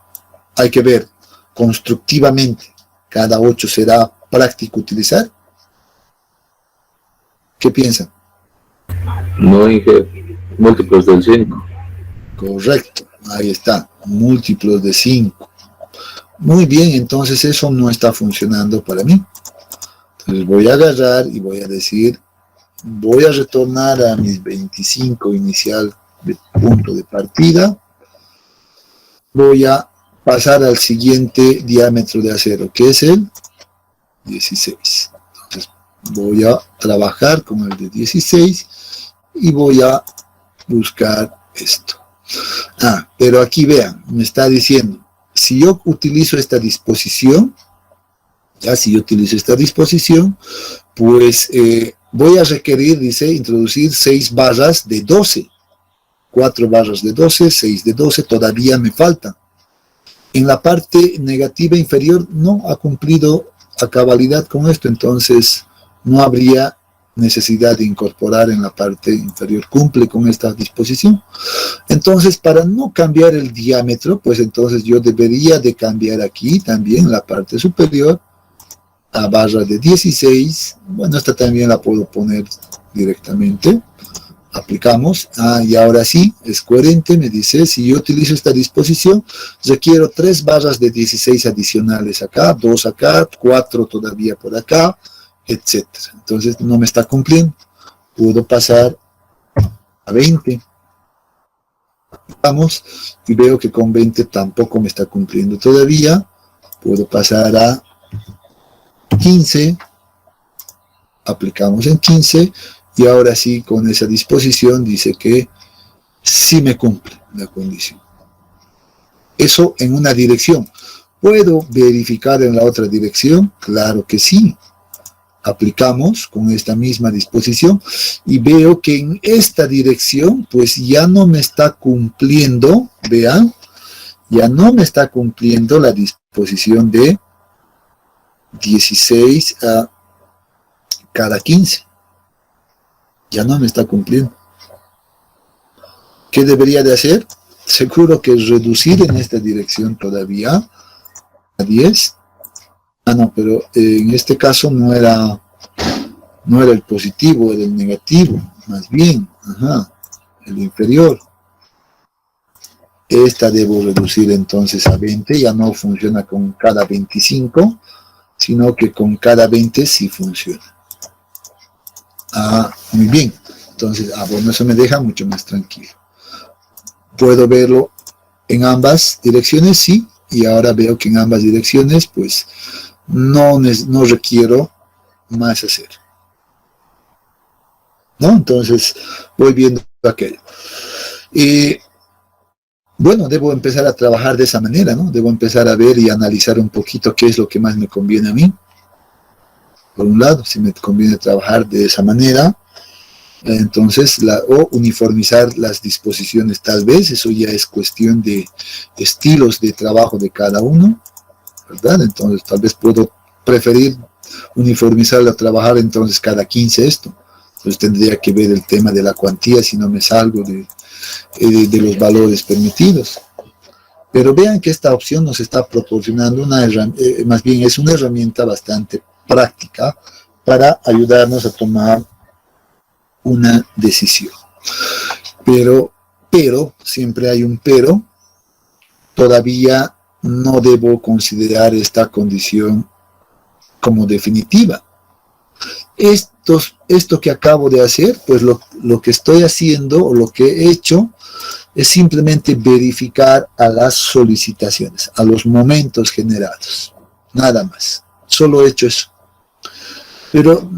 hay que ver constructivamente. ¿Cada 8 será práctico utilizar? ¿Qué piensan? No, Inge, múltiplos del 5. Correcto, ahí está, múltiplos de 5. Muy bien, entonces eso no está funcionando para mí. Entonces voy a agarrar y voy a decir, voy a retornar a mis 25 inicial de punto de partida. Voy a pasar al siguiente diámetro de acero, que es el 16. Entonces voy a trabajar con el de 16 y voy a buscar esto. Ah, pero aquí vean, me está diciendo, si yo utilizo esta disposición, Ya, si yo utilizo esta disposición, pues voy a requerir, dice, introducir 6 barras de 12. 4 barras de 12, 6 de 12, todavía me faltan. En la parte negativa inferior no ha cumplido a cabalidad con esto, entonces no habría necesidad de incorporar en la parte inferior, cumple con esta disposición. Entonces, para no cambiar el diámetro, pues entonces yo debería de cambiar aquí también la parte superior a barra de 16. Bueno, esta también la puedo poner directamente. Aplicamos, y ahora sí, es coherente, me dice, si yo utilizo esta disposición, requiero 3 barras de 16 adicionales acá, 2 acá, 4 todavía por acá, etc. Entonces no me está cumpliendo, puedo pasar a 20. Vamos, y veo que con 20 tampoco me está cumpliendo todavía, puedo pasar a 15, aplicamos en 15, y ahora sí, con esa disposición dice que sí me cumple la condición. Eso en una dirección. ¿Puedo verificar en la otra dirección? Claro que sí. Aplicamos con esta misma disposición y veo que en esta dirección pues ya no me está cumpliendo, vean, ya no me está cumpliendo la disposición de 16 a cada 15. Ya no me está cumpliendo. ¿Qué debería de hacer? Seguro que reducir en esta dirección todavía a 10. No, pero en este caso no era el positivo, era el negativo, más bien, el inferior. Esta debo reducir entonces a 20, ya no funciona con cada 25, sino que con cada 20 sí funciona. Muy bien. Entonces, bueno, eso me deja mucho más tranquilo. ¿Puedo verlo en ambas direcciones? Sí. Y ahora veo que en ambas direcciones, pues, no requiero más hacer. ¿No? Entonces, voy viendo aquello. Bueno, debo empezar a trabajar de esa manera, ¿no? Debo empezar a ver y analizar un poquito qué es lo que más me conviene a mí. Por un lado, si me conviene trabajar de esa manera, entonces, o uniformizar las disposiciones, tal vez, eso ya es cuestión de estilos de trabajo de cada uno, ¿verdad? Entonces, tal vez puedo preferir uniformizarlo a trabajar entonces cada 15 esto. Entonces, tendría que ver el tema de la cuantía si no me salgo de los valores permitidos. Pero vean que esta opción nos está proporcionando más bien es una herramienta bastante práctica para ayudarnos a tomar una decisión. Pero, siempre hay un pero, todavía no debo considerar esta condición como definitiva. Esto que acabo de hacer, pues lo que estoy haciendo, o lo que he hecho, es simplemente verificar a las solicitaciones, a los momentos generados, nada más, solo he hecho eso. Pero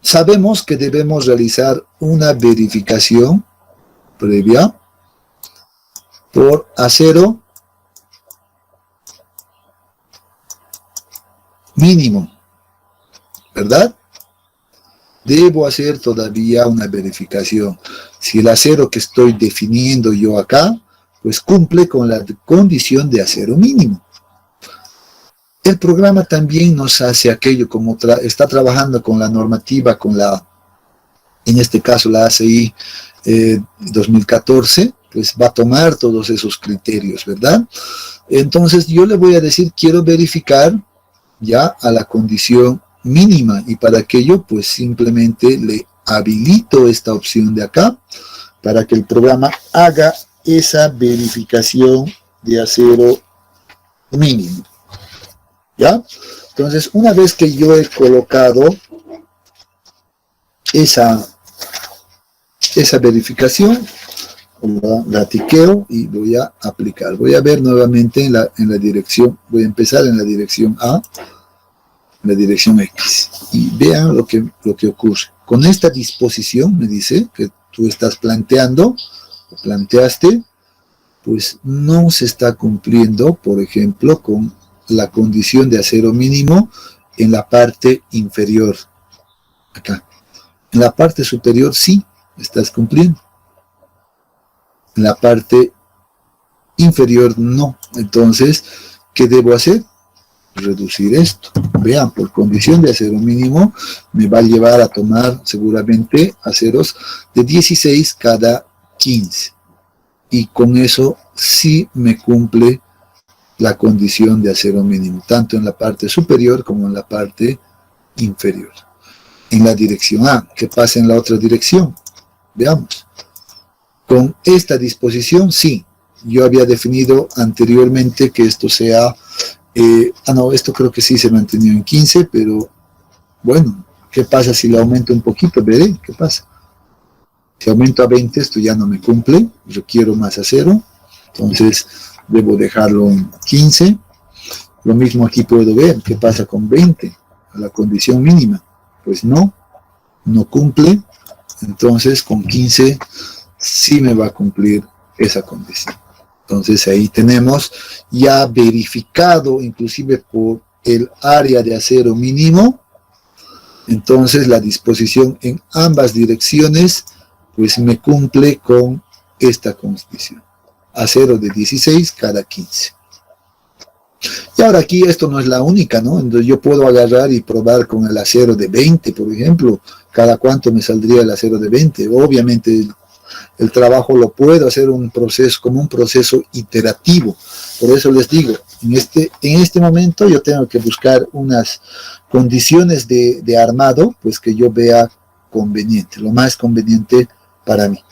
sabemos que debemos realizar una verificación previa por acero mínimo, ¿verdad? Debo hacer todavía una verificación. Si el acero que estoy definiendo yo acá, pues cumple con la condición de acero mínimo. El programa también nos hace aquello, como está trabajando con la normativa, en este caso la ACI 2014, pues va a tomar todos esos criterios, ¿verdad? Entonces yo le voy a decir, quiero verificar ya a la condición mínima, y para aquello pues simplemente le habilito esta opción de acá, para que el programa haga esa verificación de acero mínimo. ¿Ya? Entonces, una vez que yo he colocado esa verificación, la tiqueo y voy a aplicar. Voy a ver nuevamente en la dirección, voy a empezar en la dirección A, en la dirección X. Y vean lo que ocurre. Con esta disposición, me dice, que tú estás planteando, o planteaste, pues no se está cumpliendo, por ejemplo, con la condición de acero mínimo en la parte inferior, acá. En la parte superior sí, estás cumpliendo. En la parte inferior no. Entonces, ¿qué debo hacer? Reducir esto. Vean, por condición de acero mínimo, me va a llevar a tomar seguramente aceros de 16 cada 15. Y con eso sí me cumple la condición de acero mínimo, tanto en la parte superior como en la parte inferior. En la dirección A, ¿qué pasa en la otra dirección? Veamos. Con esta disposición, sí. Yo había definido anteriormente que esto sea... no, esto creo que sí se mantenió en 15, pero bueno, ¿qué pasa si lo aumento un poquito? Veré, ¿qué pasa? Si aumento a 20, esto ya no me cumple, requiero más acero, entonces debo dejarlo en 15. Lo mismo aquí puedo ver, ¿qué pasa con 20? A la condición mínima, pues no cumple, entonces con 15 sí me va a cumplir esa condición. Entonces ahí tenemos ya verificado, inclusive por el área de acero mínimo, entonces la disposición en ambas direcciones, pues me cumple con esta condición. Acero de 16 cada 15. Y ahora aquí esto no es la única, ¿no? Entonces yo puedo agarrar y probar con el acero de 20, por ejemplo. ¿Cada cuánto me saldría el acero de 20? Obviamente el trabajo lo puedo hacer un proceso, como un proceso iterativo. Por eso les digo, en este momento yo tengo que buscar unas condiciones de armado, pues que yo vea conveniente, lo más conveniente para mí.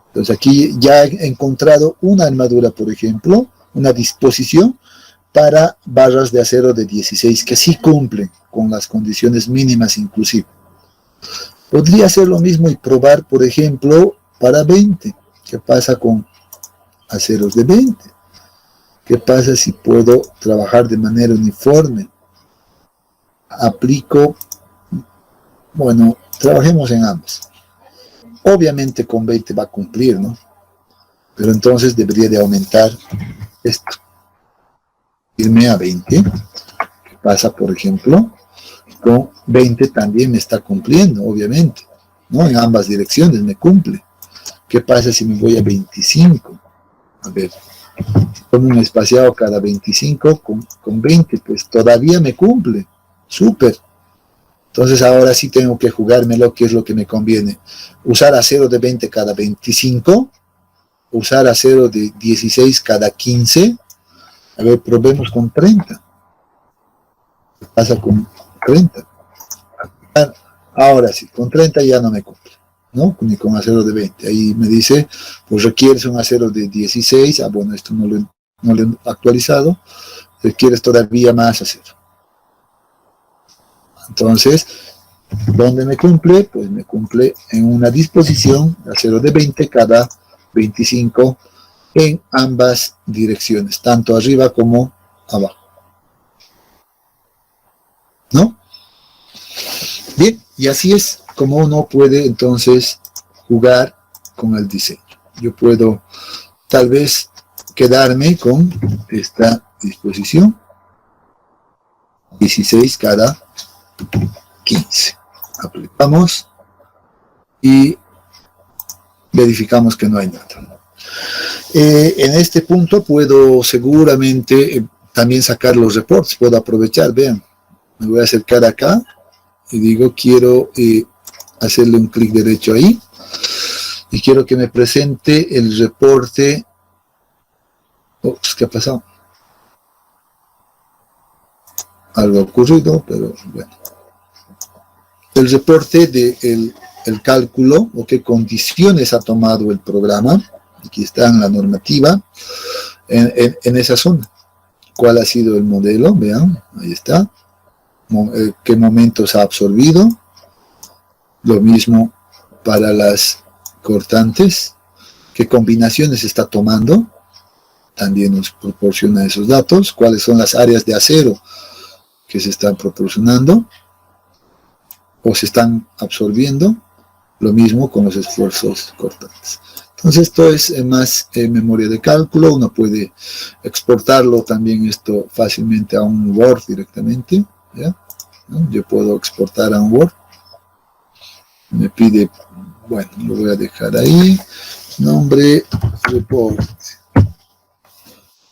Entonces aquí ya he encontrado una armadura, por ejemplo, una disposición para barras de acero de 16, que sí cumplen con las condiciones mínimas inclusive. Podría hacer lo mismo y probar, por ejemplo, para 20. ¿Qué pasa con aceros de 20? ¿Qué pasa si puedo trabajar de manera uniforme? Aplico, bueno, trabajemos en ambas. Obviamente con 20 va a cumplir, ¿no? Pero entonces debería de aumentar esto. Irme a 20. ¿Qué pasa, por ejemplo? Con 20 también me está cumpliendo, obviamente, ¿no? En ambas direcciones me cumple. ¿Qué pasa si me voy a 25? A ver, tomo un espaciado cada 25 con 20, pues todavía me cumple. Súper. Entonces ahora sí tengo que jugármelo, qué es lo que me conviene. Usar acero de 20 cada 25, usar acero de 16 cada 15. A ver, probemos con 30. ¿Qué pasa con 30? Ahora sí, con 30 ya no me cumple, ¿no? Ni con acero de 20. Ahí me dice, pues requieres un acero de 16. Ah, bueno, esto no lo he actualizado. Requieres todavía más acero. Entonces, ¿dónde me cumple? Pues me cumple en una disposición de acero de 20 cada 25 en ambas direcciones, tanto arriba como abajo. ¿No? Bien, y así es como uno puede entonces jugar con el diseño. Yo puedo tal vez quedarme con esta disposición, 16 cada 15. Aplicamos y verificamos que no hay nada. En este punto puedo seguramente también sacar los reportes, puedo aprovechar, vean, me voy a acercar acá y digo quiero hacerle un clic derecho ahí y quiero que me presente el reporte. Ups, ¿qué ha pasado? Algo ha ocurrido, pero bueno. El reporte del cálculo o qué condiciones ha tomado el programa. Aquí está en la normativa, en esa zona. ¿Cuál ha sido el modelo? Vean, ahí está. ¿Qué momentos ha absorbido? Lo mismo para las cortantes. ¿Qué combinaciones está tomando? También nos proporciona esos datos. ¿Cuáles son las áreas de acero que se están proporcionando o se están absorbiendo? Lo mismo con los esfuerzos cortantes. Entonces esto es más memoria de cálculo. Uno puede exportarlo también esto fácilmente a un Word directamente, ¿ya? ¿no? Yo puedo exportar a un Word. Me pide, bueno, lo voy a dejar ahí, nombre, report.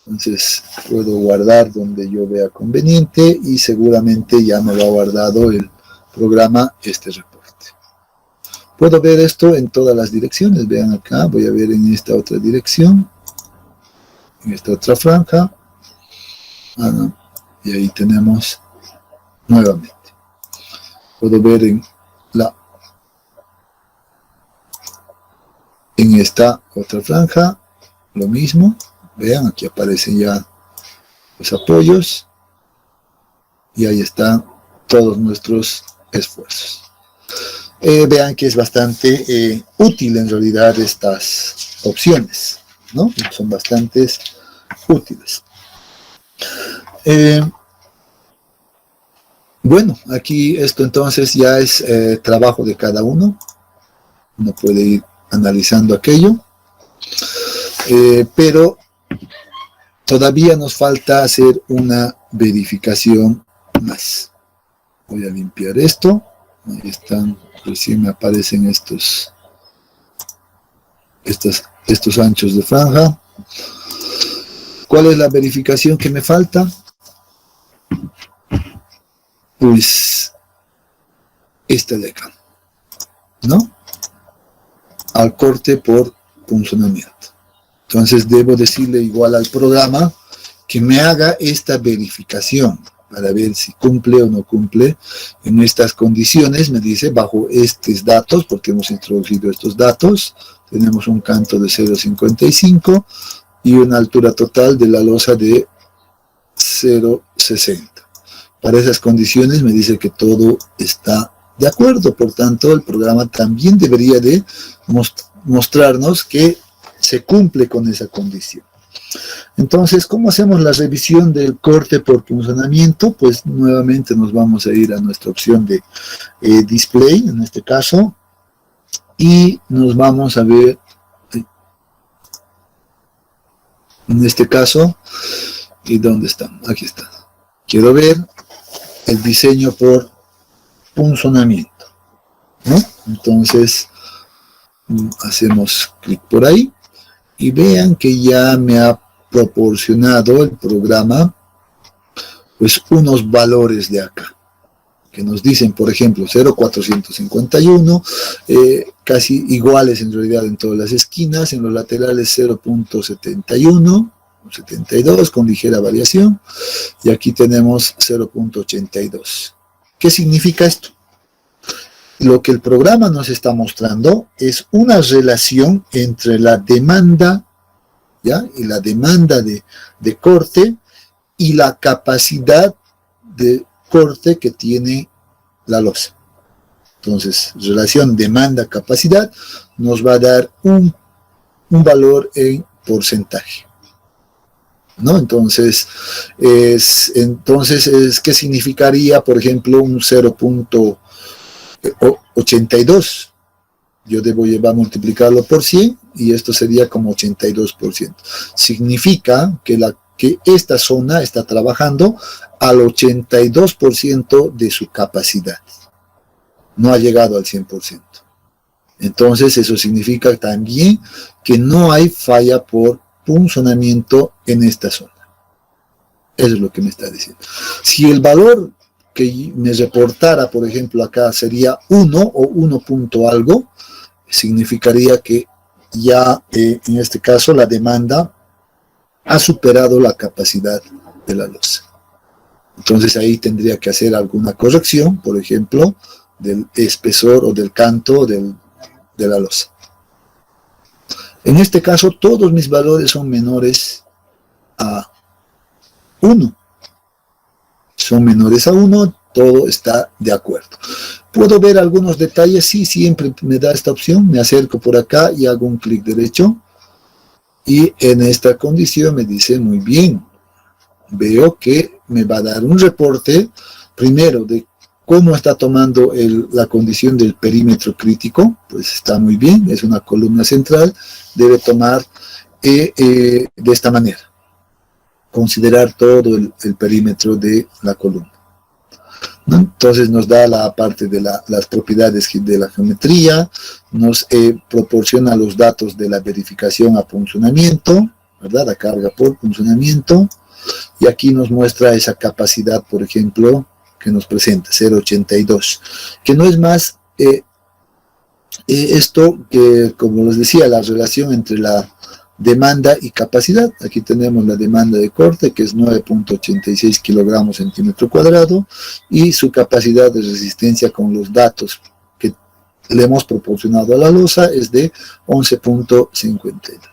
Entonces puedo guardar donde yo vea conveniente y seguramente ya me lo ha guardado el programa este reporte. Puedo ver esto en todas las direcciones. Vean acá, voy a ver en esta otra dirección, en esta otra franja. No. Y ahí tenemos nuevamente. Puedo ver en esta otra franja lo mismo. Vean, aquí aparecen ya los apoyos y ahí están todos nuestros esfuerzos. Vean que es bastante útil en realidad estas opciones, ¿no? Son bastante útiles. Bueno, aquí esto entonces ya es trabajo de cada uno. Uno puede ir analizando aquello. Pero todavía nos falta hacer una verificación más. Voy a limpiar esto. Ahí están, recién me aparecen estos anchos de franja. ¿Cuál es la verificación que me falta? Pues esta de acá, ¿no? Al corte por funcionamiento. Entonces debo decirle igual al programa que me haga esta verificación para ver si cumple o no cumple en estas condiciones. Me dice bajo estos datos, porque hemos introducido estos datos, tenemos un canto de 0,55 y una altura total de la losa de 0,60. Para esas condiciones me dice que todo está de acuerdo, por tanto el programa también debería de mostrarnos que se cumple con esa condición. Entonces, ¿cómo hacemos la revisión del corte por funcionamiento? Pues nuevamente nos vamos a ir a nuestra opción de display, en este caso, y nos vamos a ver, en este caso, ¿y dónde están? Aquí está. Quiero ver el diseño por funcionamiento, ¿no? Entonces, hacemos clic por ahí y vean que ya me ha proporcionado el programa pues unos valores de acá que nos dicen, por ejemplo, 0,451, casi iguales en realidad en todas las esquinas, en los laterales 0,71, 72 con ligera variación, y aquí tenemos 0,82. ¿Qué significa esto? Lo que el programa nos está mostrando es una relación entre la demanda, ¿ya? Y la demanda de corte y la capacidad de corte que tiene la losa. Entonces, relación demanda-capacidad nos va a dar un valor en porcentaje, ¿no? Entonces, ¿qué significaría, por ejemplo, un 0,82? Yo voy a multiplicarlo por 100 y esto sería como 82%. Significa que esta zona está trabajando al 82% de su capacidad. No ha llegado al 100%. Entonces, eso significa también que no hay falla por funcionamiento en esta zona. Eso es lo que me está diciendo. Si el valor que me reportara, por ejemplo, acá sería 1 o 1 punto algo, significaría que ya en este caso la demanda ha superado la capacidad de la losa. Entonces ahí tendría que hacer alguna corrección, por ejemplo, del espesor o del canto de la losa. En este caso todos mis valores son menores a 1. Son menores a 1, todo está de acuerdo. ¿Puedo ver algunos detalles? Sí, siempre me da esta opción. Me acerco por acá y hago un clic derecho. Y en esta condición me dice muy bien. Veo que me va a dar un reporte, primero, de cómo está tomando la condición del perímetro crítico. Pues está muy bien, es una columna central. Debe tomar de esta manera. Considerar todo el perímetro de la columna. ¿no? Entonces nos da la parte de las propiedades de la geometría, nos proporciona los datos de la verificación a punzonamiento, ¿verdad? La carga por punzonamiento, y aquí nos muestra esa capacidad, por ejemplo, que nos presenta, 0,82, que no es más esto que, como les decía, la relación entre la demanda y capacidad. Aquí tenemos la demanda de corte, que es 9.86 kilogramos centímetro cuadrado, y su capacidad de resistencia con los datos que le hemos proporcionado a la losa es de 11.52.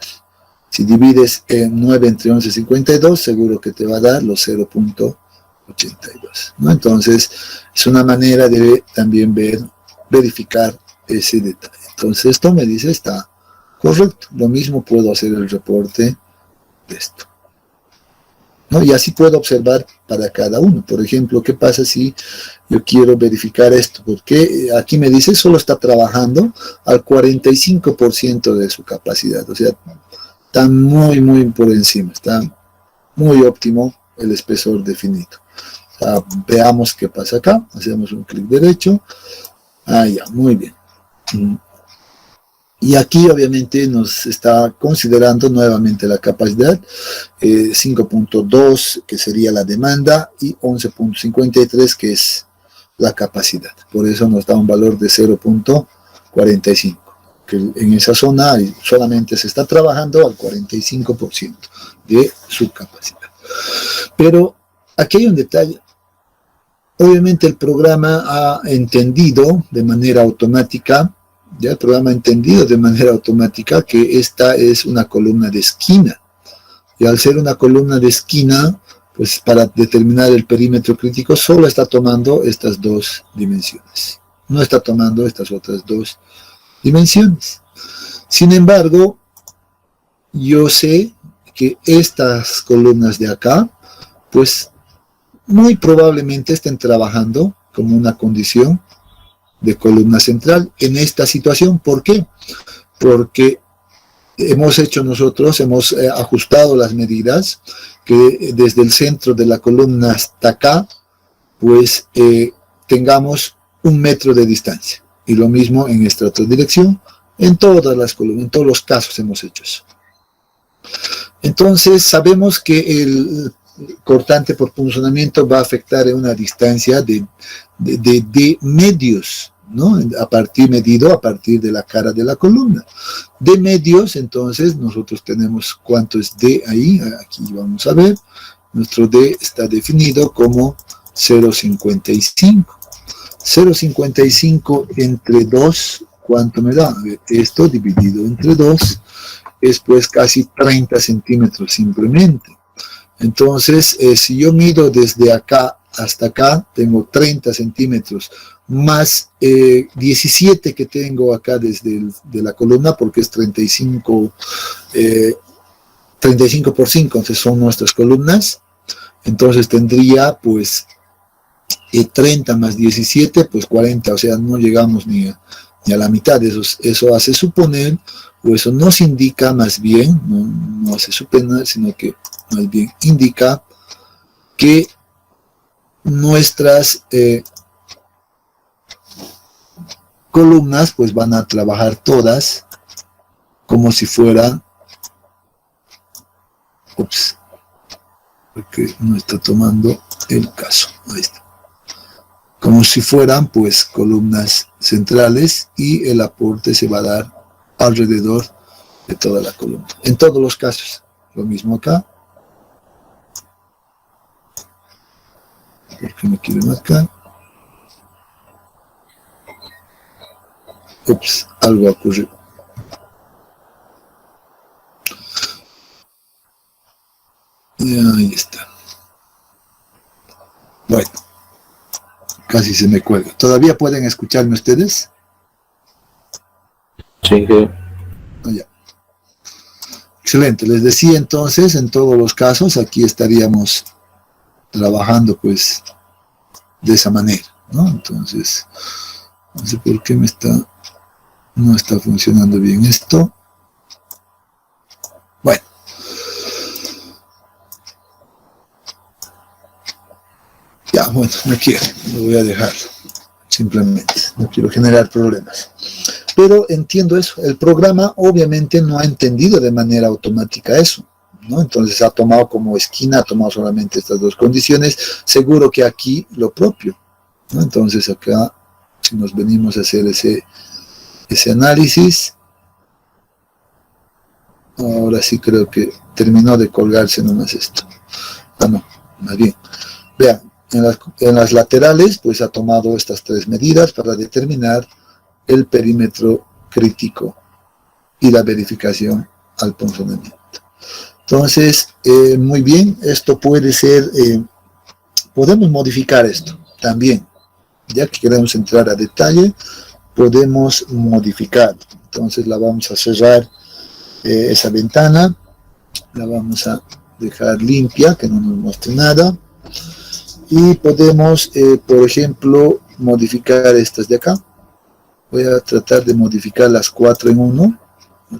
Si divides 9 entre 11.52, seguro que te va a dar los 0.82, ¿no? Entonces, es una manera de también verificar ese detalle. Entonces, esto me dice está correcto. Lo mismo puedo hacer el reporte de esto, ¿no? Y así puedo observar para cada uno. Por ejemplo, ¿qué pasa si yo quiero verificar esto? Porque aquí me dice solo está trabajando al 45% de su capacidad. O sea, está muy, muy por encima. Está muy óptimo el espesor definido. O sea, veamos qué pasa acá. Hacemos un clic derecho. Ah, ya, muy bien. Y aquí obviamente nos está considerando nuevamente la capacidad, 5.2 que sería la demanda y 11.53 que es la capacidad. Por eso nos da un valor de 0.45, que en esa zona solamente se está trabajando al 45% de su capacidad. Pero aquí hay un detalle. Obviamente el programa ha entendido de manera automática, ya el programa ha entendido de manera automática que esta es una columna de esquina. Y al ser una columna de esquina, pues para determinar el perímetro crítico solo está tomando estas dos dimensiones. No está tomando estas otras dos dimensiones. Sin embargo, yo sé que estas columnas de acá, pues muy probablemente estén trabajando como una condición de columna central en esta situación. ¿Por qué? Porque hemos ajustado las medidas que desde el centro de la columna hasta acá, pues tengamos 1 metro de distancia. Y lo mismo en esta otra dirección, en todas las columnas, en todos los casos hemos hecho eso. Entonces sabemos que el cortante por punzonamiento va a afectar en una distancia de medios, ¿no? Medido a partir de la cara de la columna. De medios, entonces, nosotros tenemos cuánto es D ahí, aquí vamos a ver, nuestro D está definido como 0.55. 0.55 entre 2, ¿cuánto me da? A ver, esto dividido entre 2 es pues casi 30 centímetros simplemente. Entonces, si yo mido desde acá hasta acá, tengo 30 centímetros, más 17 que tengo acá desde de la columna, porque es 35 por 5, entonces son nuestras columnas. Entonces tendría, pues, 30 más 17, pues 40, o sea, no llegamos ni a la mitad. Eso hace suponer, o eso nos indica más bien, no hace suponer, sino que más bien indica que nuestras columnas pues van a trabajar todas como si fueran, porque no está tomando el caso, ahí está, como si fueran pues columnas centrales, y el aporte se va a dar alrededor de toda la columna, en todos los casos. Lo mismo acá, porque me quiere marcar. Algo ocurrió. Y ahí está. Bueno, casi se me cuelga. ¿Todavía pueden escucharme ustedes? Sí. Ya. Excelente. Les decía entonces, en todos los casos, aquí estaríamos trabajando pues de esa manera, ¿no? Entonces, no sé por qué no está funcionando bien esto. Bueno. Ya, bueno, no quiero, lo voy a dejar. Simplemente, no quiero generar problemas. Pero entiendo eso. El programa obviamente no ha entendido de manera automática eso, ¿no? Entonces ha tomado como esquina, ha tomado solamente estas dos condiciones. Seguro que aquí lo propio, ¿no? Entonces acá, si nos venimos a hacer ese análisis, ahora sí creo que terminó de colgarse nomás esto. Ah, no, más bien. Vean, en las laterales, pues ha tomado estas tres medidas para determinar el perímetro crítico y la verificación al funcionamiento. Entonces, muy bien, esto puede ser, podemos modificar esto también. Ya que queremos entrar a detalle, podemos modificar. Entonces la vamos a cerrar esa ventana, la vamos a dejar limpia, que no nos muestre nada. Y podemos, por ejemplo, modificar estas de acá. Voy a tratar de modificar las 4 en 1,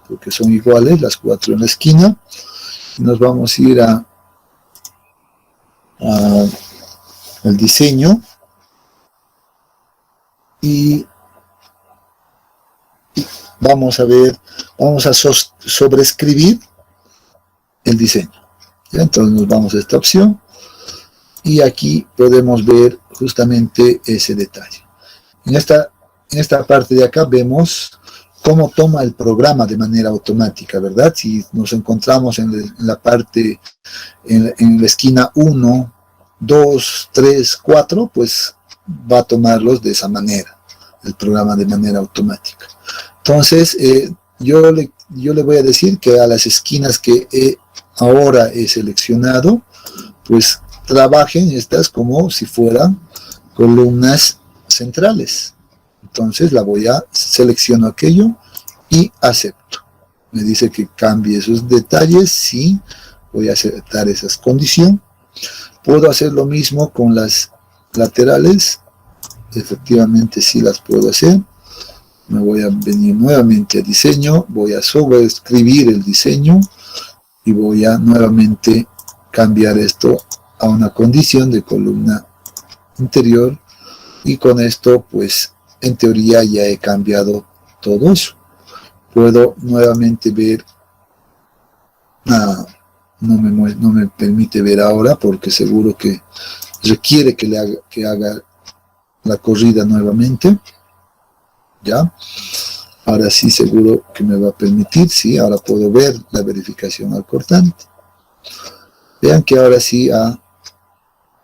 porque son iguales, las 4 en la esquina. Y nos vamos a ir a el diseño. Y vamos a ver, vamos a sobreescribir el diseño. ¿Ya? Entonces nos vamos a esta opción. Y aquí podemos ver justamente ese detalle. En esta parte de acá vemos cómo toma el programa de manera automática, ¿verdad? Si nos encontramos en la parte, en la esquina 1, 2, 3, 4, pues va a tomarlos de esa manera, el programa de manera automática. Entonces, yo le voy a decir que a las esquinas que ahora he seleccionado, pues trabajen estas como si fueran columnas centrales. Entonces selecciono aquello y acepto. Me dice que cambie esos detalles, sí, voy a aceptar esa condición. Puedo hacer lo mismo con las laterales, efectivamente sí las puedo hacer. Me voy a venir nuevamente a diseño, voy a sobreescribir el diseño y voy a nuevamente cambiar esto a una condición de columna interior, y con esto pues en teoría ya he cambiado todo eso. Puedo nuevamente ver, no me permite ver ahora porque seguro que requiere que haga la corrida nuevamente. Ya, ahora sí seguro que me va a permitir, sí, ahora puedo ver la verificación al cortante. Vean que ahora sí ha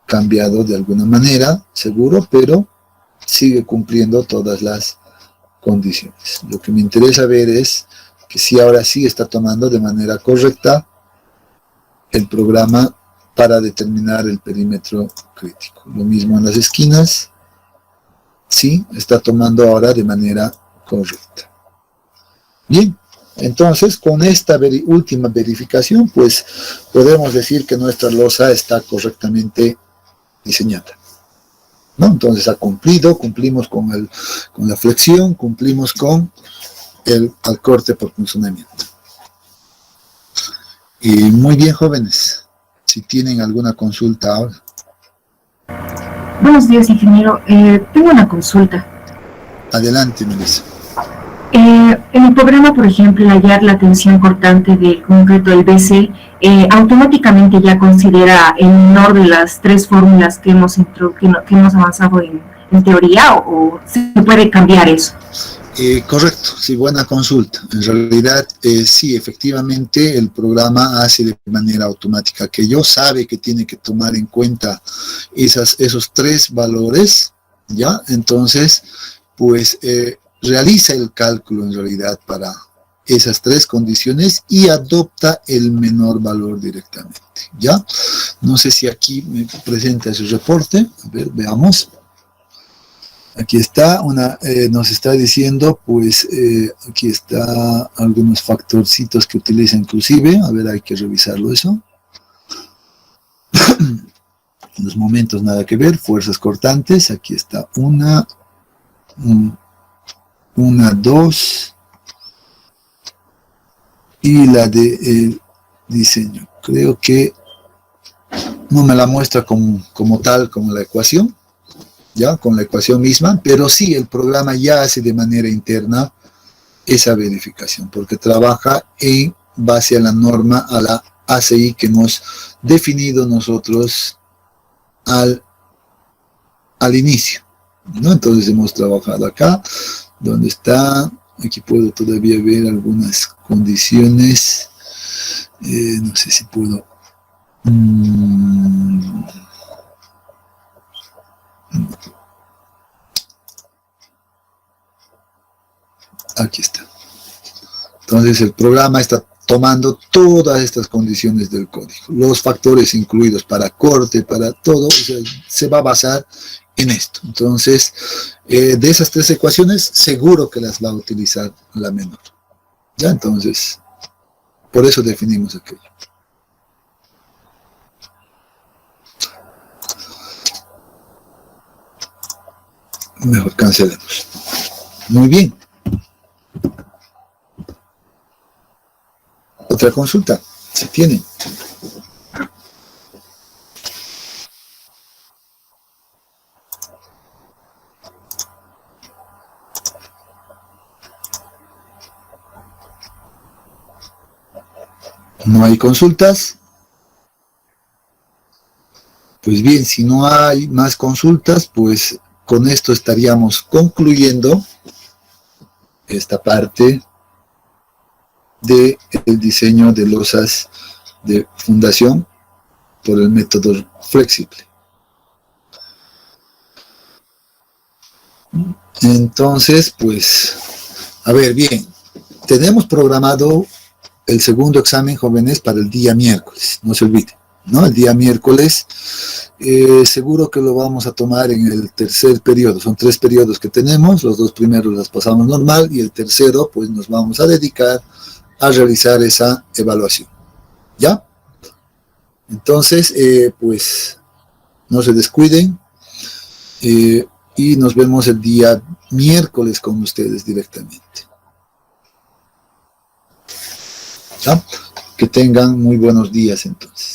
cambiado de alguna manera, seguro, pero sigue cumpliendo todas las condiciones. Lo que me interesa ver es que si ahora sí está tomando de manera correcta el programa para determinar el perímetro crítico. Lo mismo en las esquinas, sí, está tomando ahora de manera correcta. Bien, entonces con esta última verificación, pues podemos decir que nuestra losa está correctamente diseñada, ¿no? Entonces ha cumplimos con la flexión, cumplimos con al corte por funcionamiento. Y muy bien, jóvenes, si tienen alguna consulta ahora. Buenos días, ingeniero. Tengo una consulta. Adelante, Melissa. En el programa, por ejemplo, al hallar la tensión cortante del concreto del BC, automáticamente ya considera el menor de las tres fórmulas que hemos avanzado en teoría, o se puede cambiar eso. Correcto, sí, buena consulta. En realidad, sí, efectivamente, el programa hace de manera automática que yo sabe que tiene que tomar en cuenta esos tres valores, ¿ya? Entonces, pues realiza el cálculo en realidad para esas tres condiciones y adopta el menor valor directamente, ¿ya? No sé si aquí me presenta ese reporte, a ver, veamos. Aquí está, nos está diciendo, pues, aquí está algunos factorcitos que utiliza inclusive, a ver, hay que revisarlo eso. En los momentos nada que ver, fuerzas cortantes, aquí está una, dos, y la de diseño. Creo que no me la muestra como tal, como la ecuación, ya, con la ecuación misma, pero sí el programa ya hace de manera interna esa verificación, porque trabaja en base a la norma, a la ACI que hemos definido nosotros al inicio, ¿no? Entonces hemos trabajado acá, donde está, aquí puedo todavía ver algunas condiciones, no sé si puedo, aquí está. Entonces el programa está tomando todas estas condiciones del código, los factores incluidos para corte, para todo, o sea, se va a basar en esto. Entonces, de esas tres ecuaciones, seguro que las va a utilizar la menor. ¿Ya? Entonces, por eso definimos aquello. Mejor cancelemos. Muy bien. Otra consulta, si tienen. ¿No hay consultas? Pues bien, si no hay más consultas, pues con esto estaríamos concluyendo esta parte del diseño de losas de fundación por el método flexible. Entonces, pues, a ver, bien, tenemos programado el segundo examen, jóvenes, para el día miércoles, no se olviden, ¿no? El día miércoles, seguro que lo vamos a tomar en el tercer periodo. Son 3 periodos que tenemos, los 2 primeros las pasamos normal y el tercero, pues nos vamos a dedicar a realizar esa evaluación, ¿ya? Entonces, pues, no se descuiden y nos vemos el día miércoles con ustedes directamente. ¿Ya? Que tengan muy buenos días entonces.